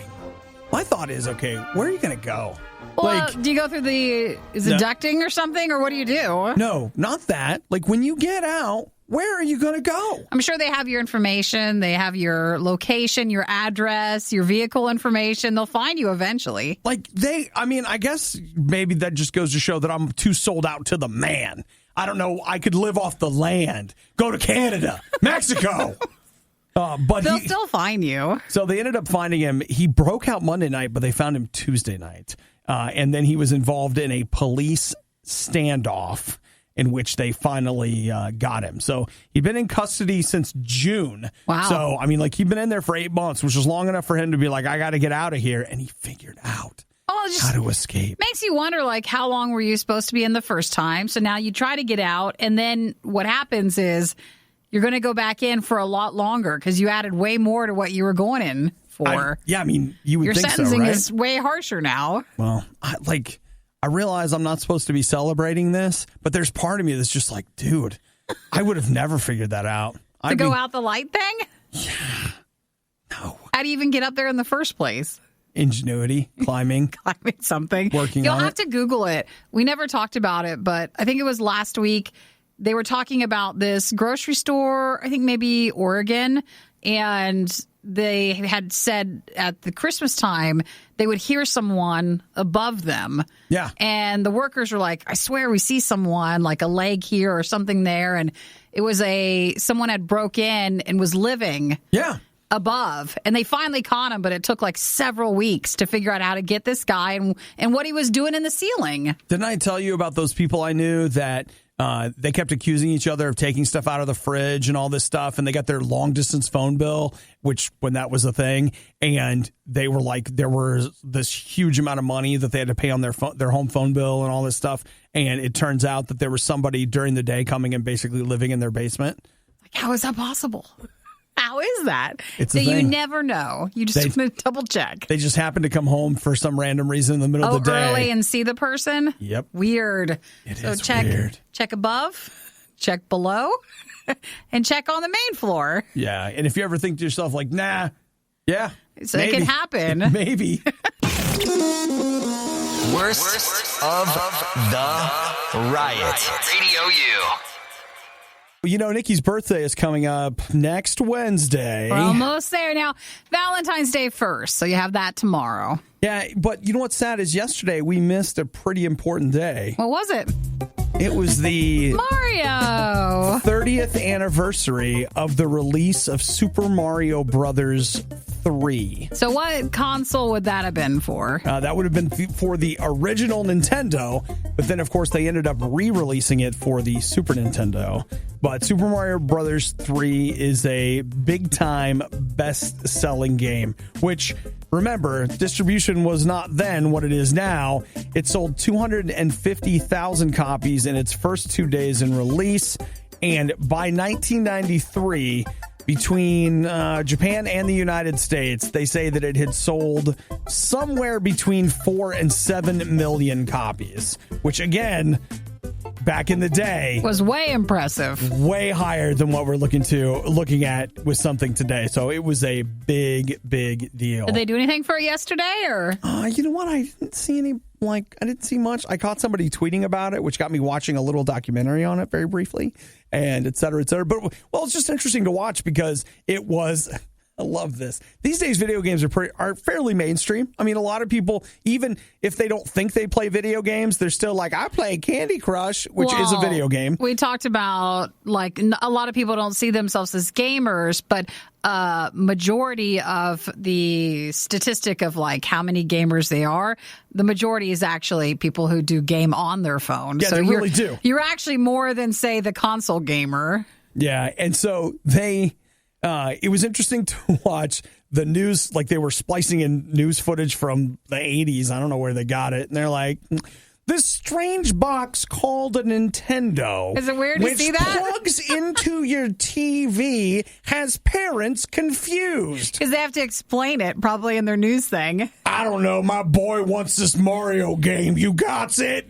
My thought is, okay, where are you going to go? Well, do you go through ducting or something, or what do you do? No, not that. Like, when you get out, where are you going to go? I'm sure they have your information. They have your location, your address, your vehicle information. They'll find you eventually. I guess maybe that just goes to show that I'm too sold out to the man. I don't know. I could live off the land, go to Canada, Mexico. But they'll still find you. So they ended up finding him. He broke out Monday night, but they found him Tuesday night. And then he was involved in a police standoff in which they finally got him. So he'd been in custody since June. Wow. So, I mean, like, he'd been in there for 8 months, which was long enough for him to be like, I got to get out of here. And he figured out how to escape. Makes you wonder, like, how long were you supposed to be in the first time? So now you try to get out, and then what happens is you're going to go back in for a lot longer because you added way more to what you were going in for. I mean, you would Your think so, sentencing right? is way harsher now. Well, I realize I'm not supposed to be celebrating this, but there's part of me that's just like, dude, I would have never figured that out. To go out the light thing? Yeah. No. How do you even get up there in the first place? Ingenuity, climbing something. Working You'll on have to Google it. We never talked about it, but I think it was last week. They were talking about this grocery store, I think maybe Oregon, and they had said at the Christmas time they would hear someone above them. Yeah. And the workers were like, I swear we see someone, like a leg here or something there. And it was someone had broke in and was living above. And they finally caught him, but it took like several weeks to figure out how to get this guy and what he was doing in the ceiling. Didn't I tell you about those people I knew that they kept accusing each other of taking stuff out of the fridge and all this stuff, and they got their long distance phone bill, which when that was a thing, and they were like, there was this huge amount of money that they had to pay on their home phone bill and all this stuff, and it turns out that there was somebody during the day coming and basically living in their basement. Like, how is that possible? How is that? It's so a you thing. never know. You just want to double check. They just happen to come home for some random reason in the middle of the day. Early and see the person? Yep. Weird. It so is check, weird. Check above, check below, and check on the main floor. Yeah. And if you ever think to yourself like, nah, yeah. So maybe. it can happen. Maybe. Worst of the riot. Radio U. You know, Nikki's birthday is coming up next Wednesday. We're almost there. Now, Valentine's Day first, so you have that tomorrow. Yeah, but you know what's sad is yesterday we missed a pretty important day. What was it? It was the Mario 30th anniversary of the release of Super Mario Brothers 3. So what console would that have been for? That would have been for the original Nintendo, but then, of course, they ended up re-releasing it for the Super Nintendo. But Super Mario Brothers 3 is a big-time best-selling game, which, remember, distribution was not then what it is now. It sold 250,000 copies in its first 2 days in release, and by 1993... between Japan and the United States, they say that it had sold somewhere between 4 and 7 million copies, which again, back in the day, was way impressive. Way higher than what we're looking at with something today. So it was a big, big deal. Did they do anything for it yesterday, or? You know what? I didn't see much. I caught somebody tweeting about it, which got me watching a little documentary on it very briefly, and et cetera, et cetera. But, well, it's just interesting to watch because it was... I love this. These days, video games are fairly mainstream. I mean, a lot of people, even if they don't think they play video games, they're still like, I play Candy Crush, which is a video game. We talked about, like, a lot of people don't see themselves as gamers, but majority of the statistic of, like, how many gamers they are, the majority is actually people who do game on their phone. Yeah, so they really do. You're actually more than, say, the console gamer. Yeah, and so it was interesting to watch the news, like they were splicing in news footage from the 80s. I don't know where they got it. And they're like, this strange box called a Nintendo. Is it weird to see that? Which plugs into your TV has parents confused. Because they have to explain it probably in their news thing. I don't know. My boy wants this Mario game. You got it.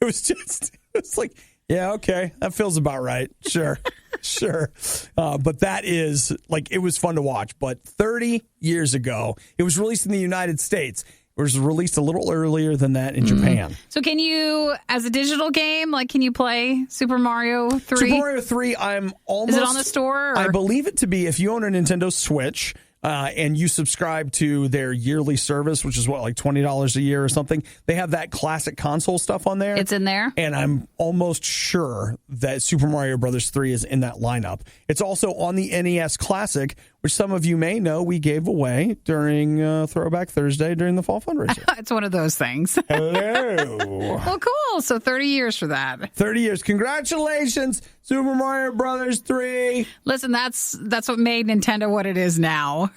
It's like, yeah, okay. That feels about right. Sure. Sure. But that is, like, it was fun to watch. But 30 years ago, it was released in the United States. It was released a little earlier than that in Japan. So can you, as a digital game, like, can you play Super Mario 3? Super Mario 3, I'm almost... Is it on the store? Or? I believe it to be, if you own a Nintendo Switch, and you subscribe to their yearly service, which is what, like $20 a year or something, they have that classic console stuff on there. It's in there. And I'm almost sure that Super Mario Brothers 3 is in that lineup. It's also on the NES Classic, which some of you may know we gave away during Throwback Thursday during the fall fundraiser. It's one of those things. Hello. Well, cool. So 30 years for that. 30 years. Congratulations, Super Mario Brothers 3. Listen, that's what made Nintendo what it is now.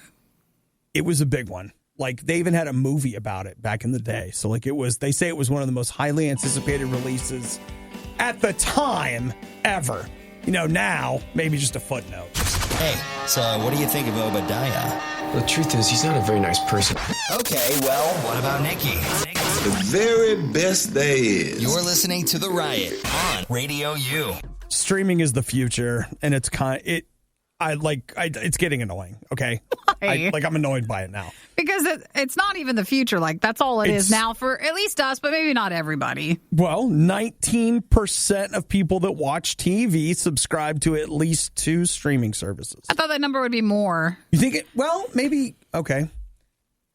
It was a big one. Like, they even had a movie about it back in the day. So, like, they say it was one of the most highly anticipated releases at the time ever. You know, now, maybe just a footnote. Hey, so what do you think of Obadiah? The truth is, he's not a very nice person. Okay, well, what about Nikki? The very best there is. You're listening to The Riot on RadioU. Streaming is the future, and it's it's getting annoying, okay? Why? I'm annoyed by it now. Because it's not even the future. Like, that's all it is now for at least us, but maybe not everybody. Well, 19% of people that watch TV subscribe to at least 2 streaming services. I thought that number would be more. You think it? Well, maybe. Okay.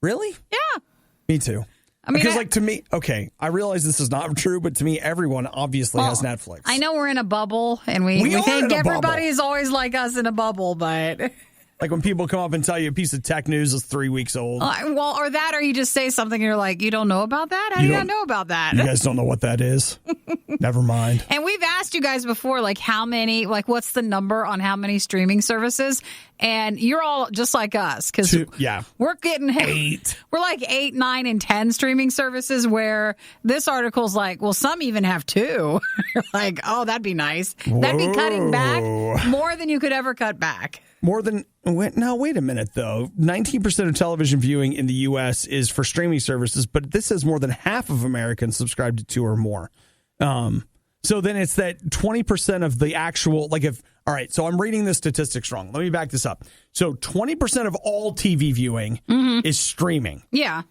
Really? Yeah. Me too. I mean, because, to me, okay, I realize this is not true, but to me, everyone obviously has Netflix. I know we're in a bubble, and we think everybody's always like us in a bubble, but... Like when people come up and tell you a piece of tech news is 3 weeks old. Or you just say something and you're like, you don't know about that? How do you not know about that? You guys don't know what that is? Never mind. And we've asked you guys before, like, how many, like, what's the number on how many streaming services? And you're all just like us, because we're getting 8. We're like 8, 9, and 10 streaming services, where this article's like, well, some even have 2. You're like, oh, that'd be nice. Whoa. That'd be cutting back more than you could ever cut back. More than, now wait a minute though. 19% of television viewing in the U.S. is for streaming services, but this says more than half of Americans subscribe to 2 or more. So then it's that 20% of the actual, all right, so I'm reading the statistics wrong. Let me back this up. So 20% of all TV viewing is streaming. Yeah.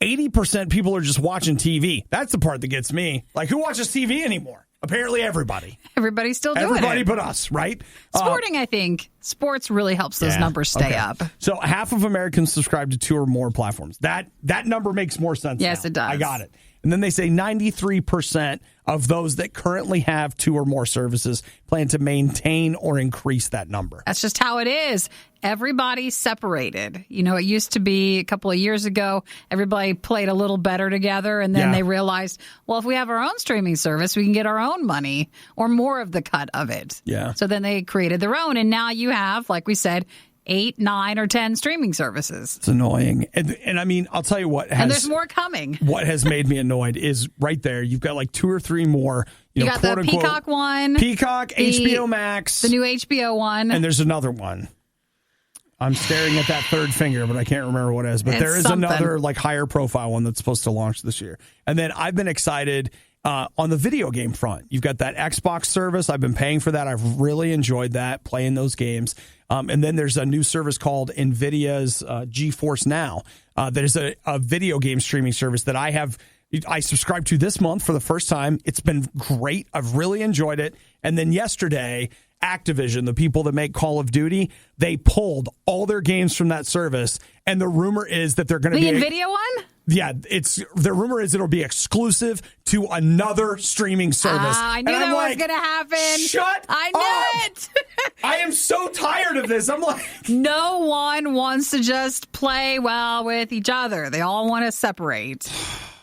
80% people are just watching TV. That's the part that gets me. Like, who watches TV anymore? Apparently everybody. Everybody's still doing it. Everybody but us, right? Sporting, I think. Sports really helps those numbers stay up. So half of Americans subscribe to 2 or more platforms. That number makes more sense Yes, now. it does. I got it. And then they say 93% of those that currently have 2 or more services plan to maintain or increase that number. That's just how it is. Everybody's separated. You know, it used to be a couple of years ago, everybody played a little better together, and then they realized, well, if we have our own streaming service, we can get our own money or more of the cut of it. Yeah. So then they created their own, and now you have, like we said, 8, 9, or 10 streaming services. It's annoying. And I mean, I'll tell you what. And there's more coming. What has made me annoyed is right there. You've got like 2 or 3 more. You got the Peacock one. Peacock, HBO Max. The new HBO one. And there's another one. I'm staring at that third finger, but I can't remember what it is. But there is another like higher profile one that's supposed to launch this year. And then I've been excited on the video game front. You've got that Xbox service. I've been paying for that. I've really enjoyed that, playing those games. And then there's a new service called NVIDIA's GeForce Now that is a video game streaming service that I subscribed to this month for the first time. It's been great. I've really enjoyed it. And then yesterday, Activision, the people that make Call of Duty, they pulled all their games from that service. And the rumor is that they're going to be... The NVIDIA one? Yeah, the rumor is it'll be exclusive to another streaming service. I knew that was going to happen. Shut I up. knew it. I am so tired of this. I'm like... No one wants to just play well with each other. They all want to separate.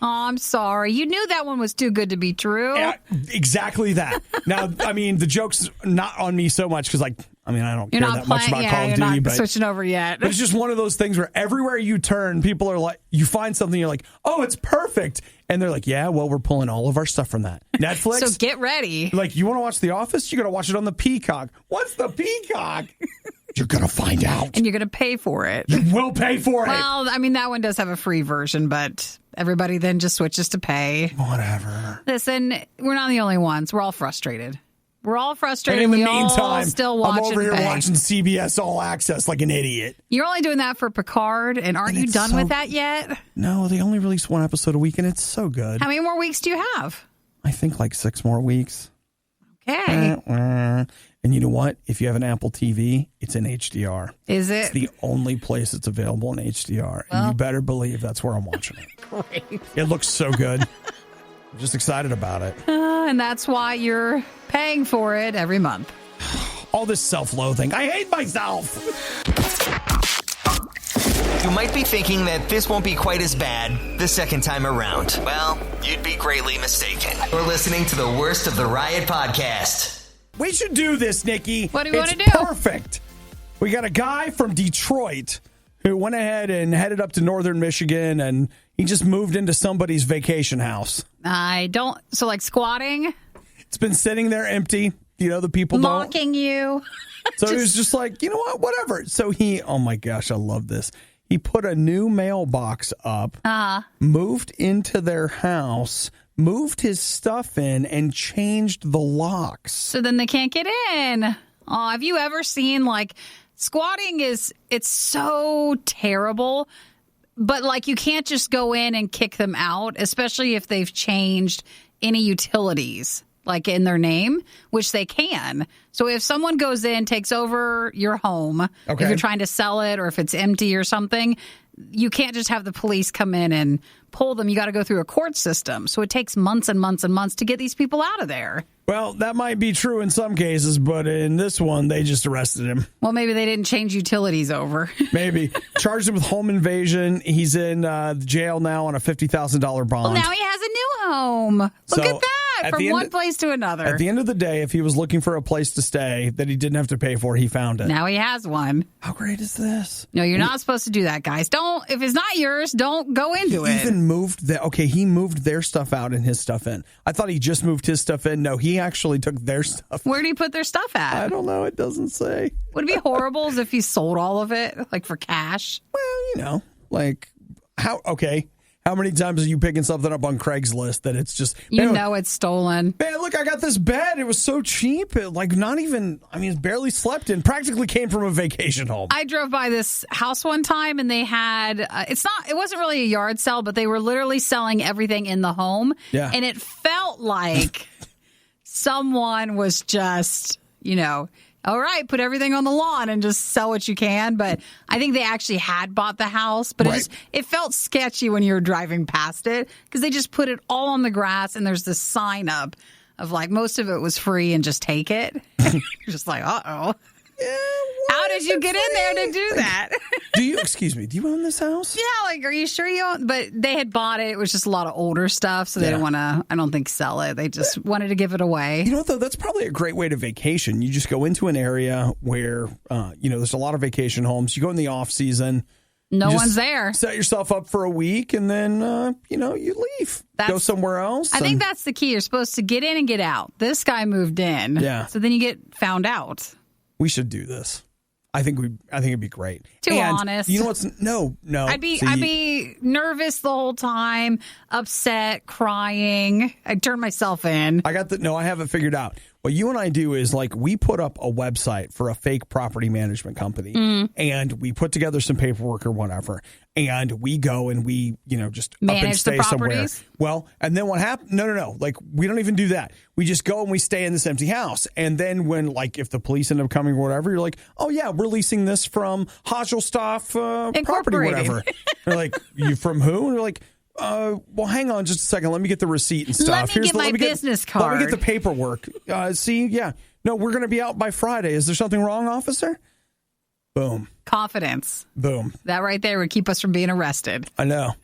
Oh, I'm sorry. You knew that one was too good to be true. Yeah, exactly that. Now, I mean, the joke's not on me so much because, I don't care that much about Call of Duty. You're not but switching over yet. But it's just one of those things where everywhere you turn, people are like, you find something, you're like, oh, it's perfect. And they're like, yeah, well, we're pulling all of our stuff from that. Netflix. So get ready. Like, you want to watch The Office? You got to watch it on the Peacock. What's the Peacock? You're going to find out. And you're going to pay for it. You will pay for it. Well, I mean, that one does have a free version, but everybody then just switches to pay. Whatever. Listen, we're not the only ones. We're all frustrated. We're all frustrated. And in the we meantime, all still watch I'm over here pay. watching CBS All Access like an idiot. You're only doing that for Picard, and aren't you done with that yet? No, they only release 1 episode a week, and it's so good. How many more weeks do you have? I think like 6 more weeks. Okay. And you know what? If you have an Apple TV, it's in HDR. Is it? It's the only place it's available in HDR. And you better believe that's where I'm watching it. Great. It looks so good. I'm just excited about it. And that's why you're paying for it every month. All this self-loathing. I hate myself. You might be thinking that this won't be quite as bad the second time around. Well, you'd be greatly mistaken. You're listening to the worst of the Riot podcast. We should do this, Nikki. What do you want to do? Perfect. We got a guy from Detroit who went ahead and headed up to northern Michigan, and he just moved into somebody's vacation house. So like squatting? It's been sitting there empty. You know, the people Mocking you. So he was just like, you know what, whatever. So oh my gosh, I love this. He put a new mailbox up, moved into their house, moved his stuff in, and changed the locks. So then they can't get in. Oh, have you ever seen, like, squatting it's so terrible, but, like, you can't just go in and kick them out, especially if they've changed any utilities, like, in their name, which they can. So if someone goes in, takes over your home, if you're trying to sell it or if it's empty or something, you can't just have the police come in and pull them. You got to go through a court system. So it takes months and months and months to get these people out of there. Well, that might be true in some cases, but in this one, they just arrested him. Well, maybe they didn't change utilities over. Maybe. Charged him with home invasion. He's in jail now on a $50,000 bond. Well, now he has a new home. Look at that. From one place to another. At the end of the day, if he was looking for a place to stay that he didn't have to pay for, he found it. Now he has one. How great is this? No, you're not supposed to do that, guys. If it's not yours, don't go into it. He even moved he moved their stuff out and his stuff in. I thought he just moved his stuff in. No, he actually took their stuff. Where did he put their stuff at? I don't know. It doesn't say. Would it be horrible as if he sold all of it, like for cash? Well, you know, like how many times are you picking something up on Craigslist that it's just... know it's stolen. Man, look, I got this bed. It was so cheap. It barely slept in. Practically came from a vacation home. I drove by this house one time and they had... it wasn't really a yard sale, but they were literally selling everything in the home. Yeah. And it felt like someone was just, all right, put everything on the lawn and just sell what you can. But I think they actually had bought the house. But it felt sketchy when you were driving past it because they just put it all on the grass and there's this sign up of like most of it was free and just take it. You're just like, uh-oh. Yeah, how did you get in there to do that? Do you own this house? Yeah, like, are you sure you own? But they had bought it. It was just a lot of older stuff, so they didn't want to, I don't think, sell it. They just wanted to give it away. You know what, though? That's probably a great way to vacation. You just go into an area where, there's a lot of vacation homes. You go in the off season. No one's there. Set yourself up for a week, and then, you leave. Go somewhere else. I think that's the key. You're supposed to get in and get out. This guy moved in. Yeah. So then you get found out. We should do this. I think it'd be great. Too honest. You know what's no. I'd be nervous the whole time, upset, crying. I'd turn myself in. I have it figured out. What you and I do is like we put up a website for a fake property management company and we put together some paperwork or whatever. And we go and we, just manage up and stay the somewhere. properties? Well, and then what happened? No. Like, we don't even do that. We just go and we stay in this empty house. And then when, if the police end up coming or whatever, you're like, oh, yeah, we're leasing this from Hagelstoff Property, whatever. They're like, you from who? And they're like, well, hang on just a second. Let me get the receipt and stuff. Let me get my business card. Let me get the paperwork. No, we're going to be out by Friday. Is there something wrong, officer? Boom. Confidence. Boom. That right there would keep us from being arrested. I know.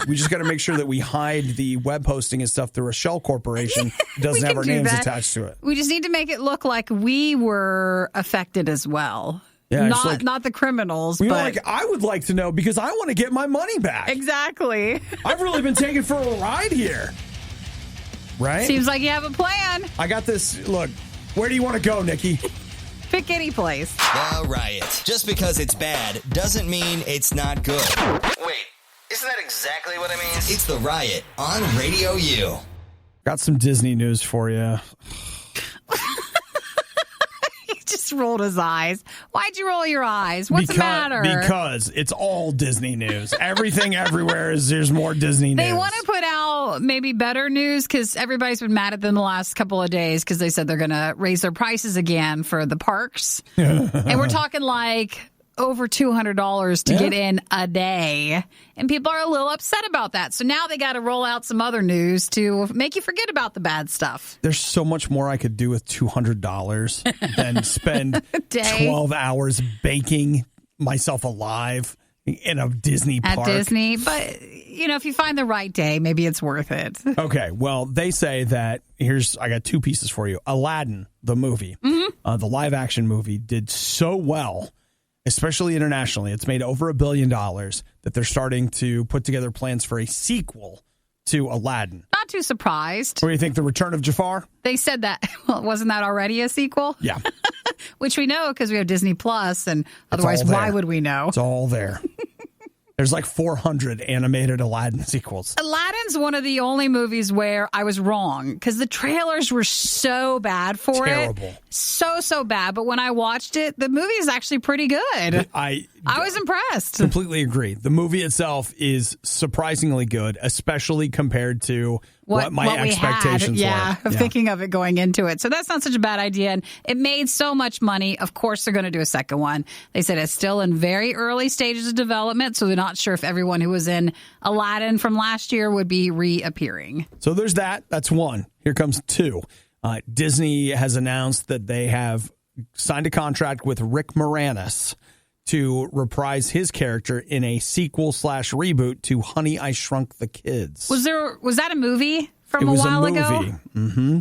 We just got to make sure that we hide the web hosting and stuff through a shell corporation. It doesn't have our names attached to it. We just need to make it look like we were affected as well. Yeah, not the criminals. But I would like to know because I want to get my money back. Exactly. I've really been taken for a ride here. Right? Seems like you have a plan. I got this. Look, where do you want to go, Nikki? Pick any place. The Riot. Just because it's bad doesn't mean it's not good. Wait, isn't that exactly what it means? It's The Riot on RadioU. Got some Disney news for you. He just rolled his eyes. Why'd you roll your eyes? What's the matter? Because it's all Disney news. Everything everywhere there's more Disney news. They want to put out little maybe better news because everybody's been mad at them the last couple of days because they said they're going to raise their prices again for the parks. And we're talking like over $200 to get in a day. And people are a little upset about that. So now they got to roll out some other news to make you forget about the bad stuff. There's so much more I could do with $200 than spend 12 hours baking myself alive in a Disney park. At Disney. But, you know, if you find the right day, maybe it's worth it. Okay. Well, they say that I got two pieces for you. Aladdin, the movie, the live action movie, did so well, especially internationally. It's made over $1 billion that they're starting to put together plans for a sequel to Aladdin. Not too surprised. What do you think, The Return of Jafar? They said that. Well, wasn't that already a sequel? Yeah. Which we know because we have Disney Plus, and otherwise, why would we know? It's all there. There's like 400 animated Aladdin sequels. Aladdin's one of the only movies where I was wrong because the trailers were so bad for Terrible. it. So bad. But when I watched it, the movie is actually pretty good. I was impressed. Completely agree. The movie itself is surprisingly good, especially compared to what my expectations were. Yeah, thinking of it going into it. So that's not such a bad idea. And it made so much money. Of course, they're going to do a second one. They said it's still in very early stages of development, so they're not sure if everyone who was in Aladdin from last year would be reappearing. So there's that. That's one. Here comes two. Disney has announced that they have signed a contract with Rick Moranis to reprise his character in a sequel/reboot to Honey, I Shrunk the Kids. Was that a movie from a while ago? It was a movie. Mm-hmm.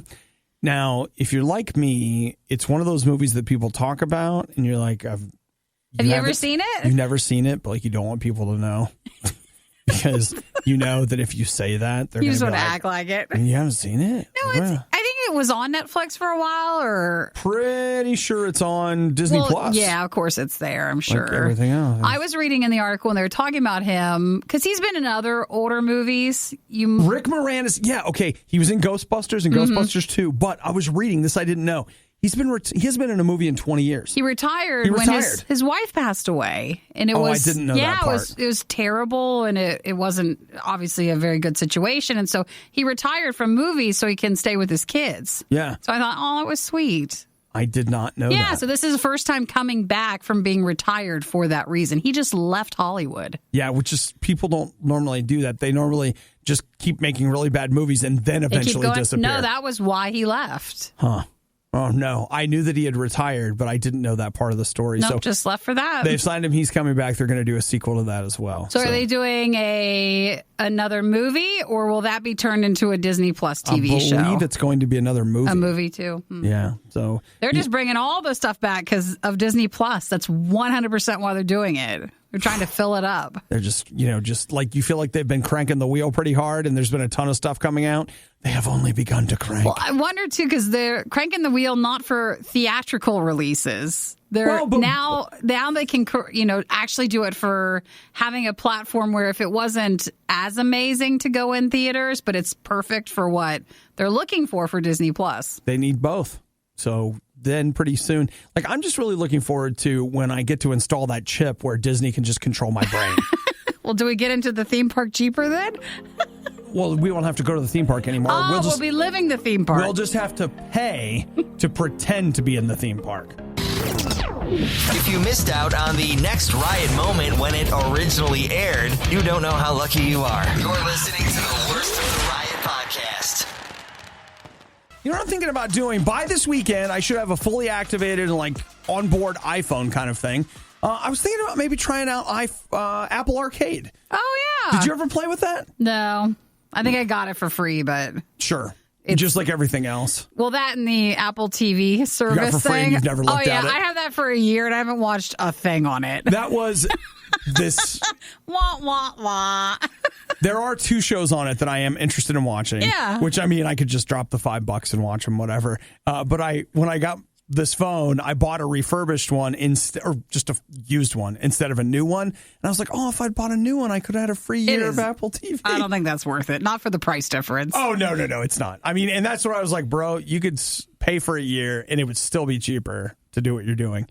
Now, if you're like me, it's one of those movies that people talk about, and you're like, have you ever seen it? You've never seen it, but like you don't want people to know. Because you know that if you say that, they're going to just want to act like it. You haven't seen it? No, I think it was on Netflix for a while, or pretty sure it's on Disney Plus. Yeah, of course it's there. I'm sure. Like everything else. I was reading in the article and they were talking about him because he's been in other older movies. Rick Moranis, yeah, okay, he was in Ghostbusters and Ghostbusters 2. But I was reading this, I didn't know. He has been in a movie in 20 years. He retired when his wife passed away. And it was, I didn't know that part. It was terrible, and it wasn't obviously a very good situation. And so he retired from movies so he can stay with his kids. Yeah. So I thought, oh, it was sweet. I did not know that. Yeah, so this is the first time coming back from being retired for that reason. He just left Hollywood. Yeah, which is, people don't normally do that. They normally just keep making really bad movies and then eventually disappear. No, that was why he left. Huh. Oh, no. I knew that he had retired, but I didn't know that part of the story. Nope, so just left for that. They've signed him. He's coming back. They're going to do a sequel to that as well. So are they doing another movie, or will that be turned into a Disney Plus TV show? I believe it's going to be another movie. A movie, too. Yeah. So they're just bringing all the stuff back because of Disney Plus. That's 100% why they're doing it. They're trying to fill it up. They're just like you feel like they've been cranking the wheel pretty hard and there's been a ton of stuff coming out. They have only begun to crank. Well, I wonder, too, because they're cranking the wheel not for theatrical releases. Now they can, actually do it for having a platform where if it wasn't as amazing to go in theaters, but it's perfect for what they're looking for Disney Plus. They need both. So then pretty soon, like I'm just really looking forward to when I get to install that chip where Disney can just control my brain. Well, do we get into the theme park cheaper then? Well, we won't have to go to the theme park anymore. Oh, we'll be living the theme park. We'll just have to pay to pretend to be in the theme park. If you missed out on the next Riot moment when it originally aired, you don't know how lucky you are. You're listening to the Worst of the Riot podcast. You know what I'm thinking about doing? By this weekend, I should have a fully activated and onboard iPhone kind of thing. I was thinking about maybe trying out Apple Arcade. Oh, yeah. Did you ever play with that? No. I think I got it for free, but... Sure. Just like everything else. Well, that and the Apple TV service you got for free thing. And you've never looked at it. I have that for a year and I haven't watched a thing on it. That was this... Wah, wah, wah. There are 2 shows on it that I am interested in watching. Yeah. Which, I mean, I could just drop the $5 and watch them, whatever. But when I got this phone, I bought a refurbished one or just a used one instead of a new one. And I was like, oh, if I'd bought a new one, I could have had a free year of Apple TV. I don't think that's worth it. Not for the price difference. Oh, no, it's not. I mean, and that's where I was like, bro, you could pay for a year and it would still be cheaper to do what you're doing.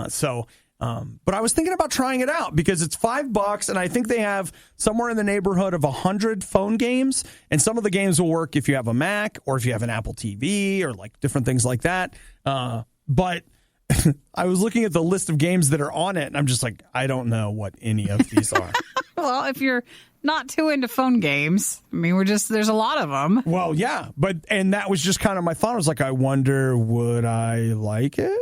So But I was thinking about trying it out because it's $5, and I think they have somewhere in the neighborhood of 100 phone games, and some of the games will work if you have a Mac or if you have an Apple TV or like different things like that. But I was looking at the list of games that are on it, and I'm just like, I don't know what any of these are. Well, if you're not too into phone games, I mean, there's a lot of them. Well, yeah, and that was just kind of my thought. I was like, I wonder, would I like it?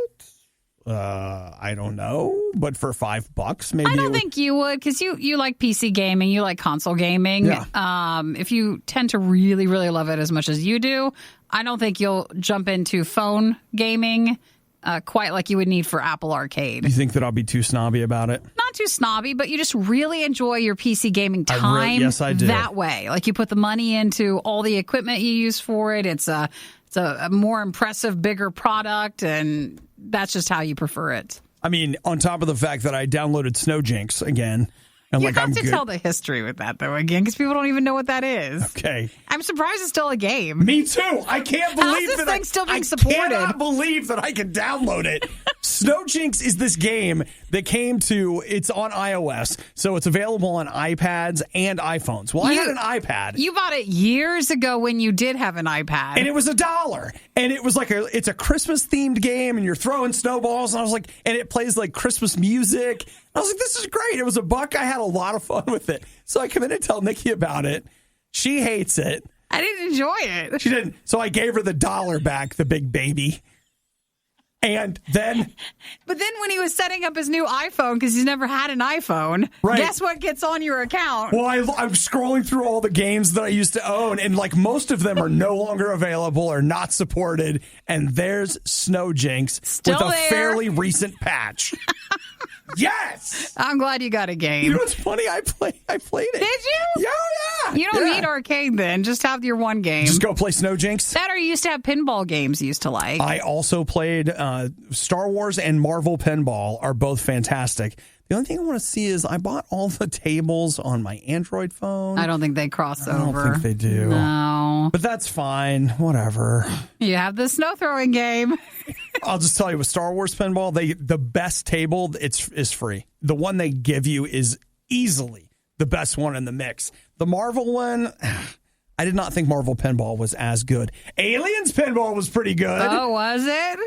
I don't know, but for $5, maybe. I don't think you would, because you like PC gaming, you like console gaming. Yeah. If you tend to really, really love it as much as you do, I don't think you'll jump into phone gaming quite like you would need for Apple Arcade. You think that I'll be too snobby about it? Not too snobby, but you just really enjoy your PC gaming time. Yes, I do. That way. Like you put the money into all the equipment you use for it. It's a more impressive, bigger product, and that's just how you prefer it. I mean, on top of the fact that I downloaded Snow Jinx again. And you have to tell the history with that, though, again, because people don't even know what that is. Okay. I'm surprised it's still a game. Me too. I can't believe How's this thing still being supported? I cannot believe that I can download it. Snow Jinx is this game that it's on iOS, so it's available on iPads and iPhones. Well, I had an iPad. You bought it years ago when you did have an iPad. And it was $1. And it was like it's a Christmas-themed game, and you're throwing snowballs, and I was like, and it plays like Christmas music. I was like, this is great. It was $1. I had a lot of fun with it. So I come in and tell Nikki about it. She hates it. I didn't enjoy it. She didn't. So I gave her the $1 back, the big baby. And then... But then when he was setting up his new iPhone, because he's never had an iPhone, guess what gets on your account? Well, I'm scrolling through all the games that I used to own, and like most of them are no longer available or not supported, and there's Snow Jinx with a fairly recent patch. Yes! I'm glad you got a game. You know what's funny? I played it. Did you? Yeah. You don't need arcade then. Just have your one game. Just go play Snow Jinx. That or you used to have pinball games you used to like. I also played Star Wars and Marvel Pinball are both fantastic. The only thing I want to see is I bought all the tables on my Android phone. I don't think they cross over. I don't think they do. No. But that's fine. Whatever. You have the snow throwing game. I'll just tell you, with Star Wars Pinball, the best table is free. The one they give you is easily the best one in the mix. The Marvel one, I did not think Marvel Pinball was as good. Aliens Pinball was pretty good. Oh, was it?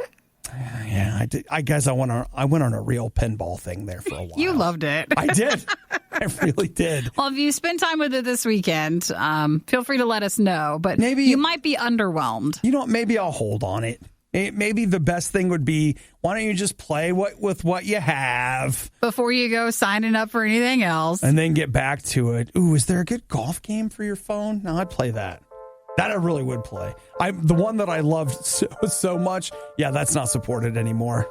Yeah, I did. I guess I went on a real pinball thing there for a while. You loved it. I did. I really did. Well, if you spend time with it this weekend, feel free to let us know. But maybe you might be underwhelmed. You know what? Maybe I'll hold on it. Maybe the best thing would be, why don't you just play with what you have before you go signing up for anything else, and then get back to it. Ooh, is there a good golf game for your phone? No, I'd play that. That I really would play. The one that I loved so much, yeah, that's not supported anymore.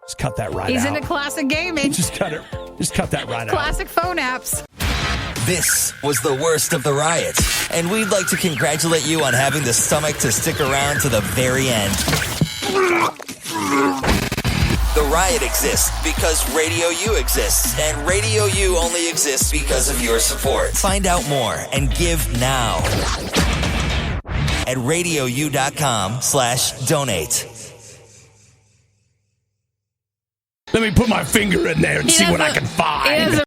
Just cut that right out. He's into classic gaming. Just cut that right out. Classic phone apps. This was the worst of the riot, and we'd like to congratulate you on having the stomach to stick around to the very end. The riot exists because RadioU exists, and RadioU only exists because of your support. Find out more and give now at RadioU.com/donate. Let me put my finger in there and see what I can find.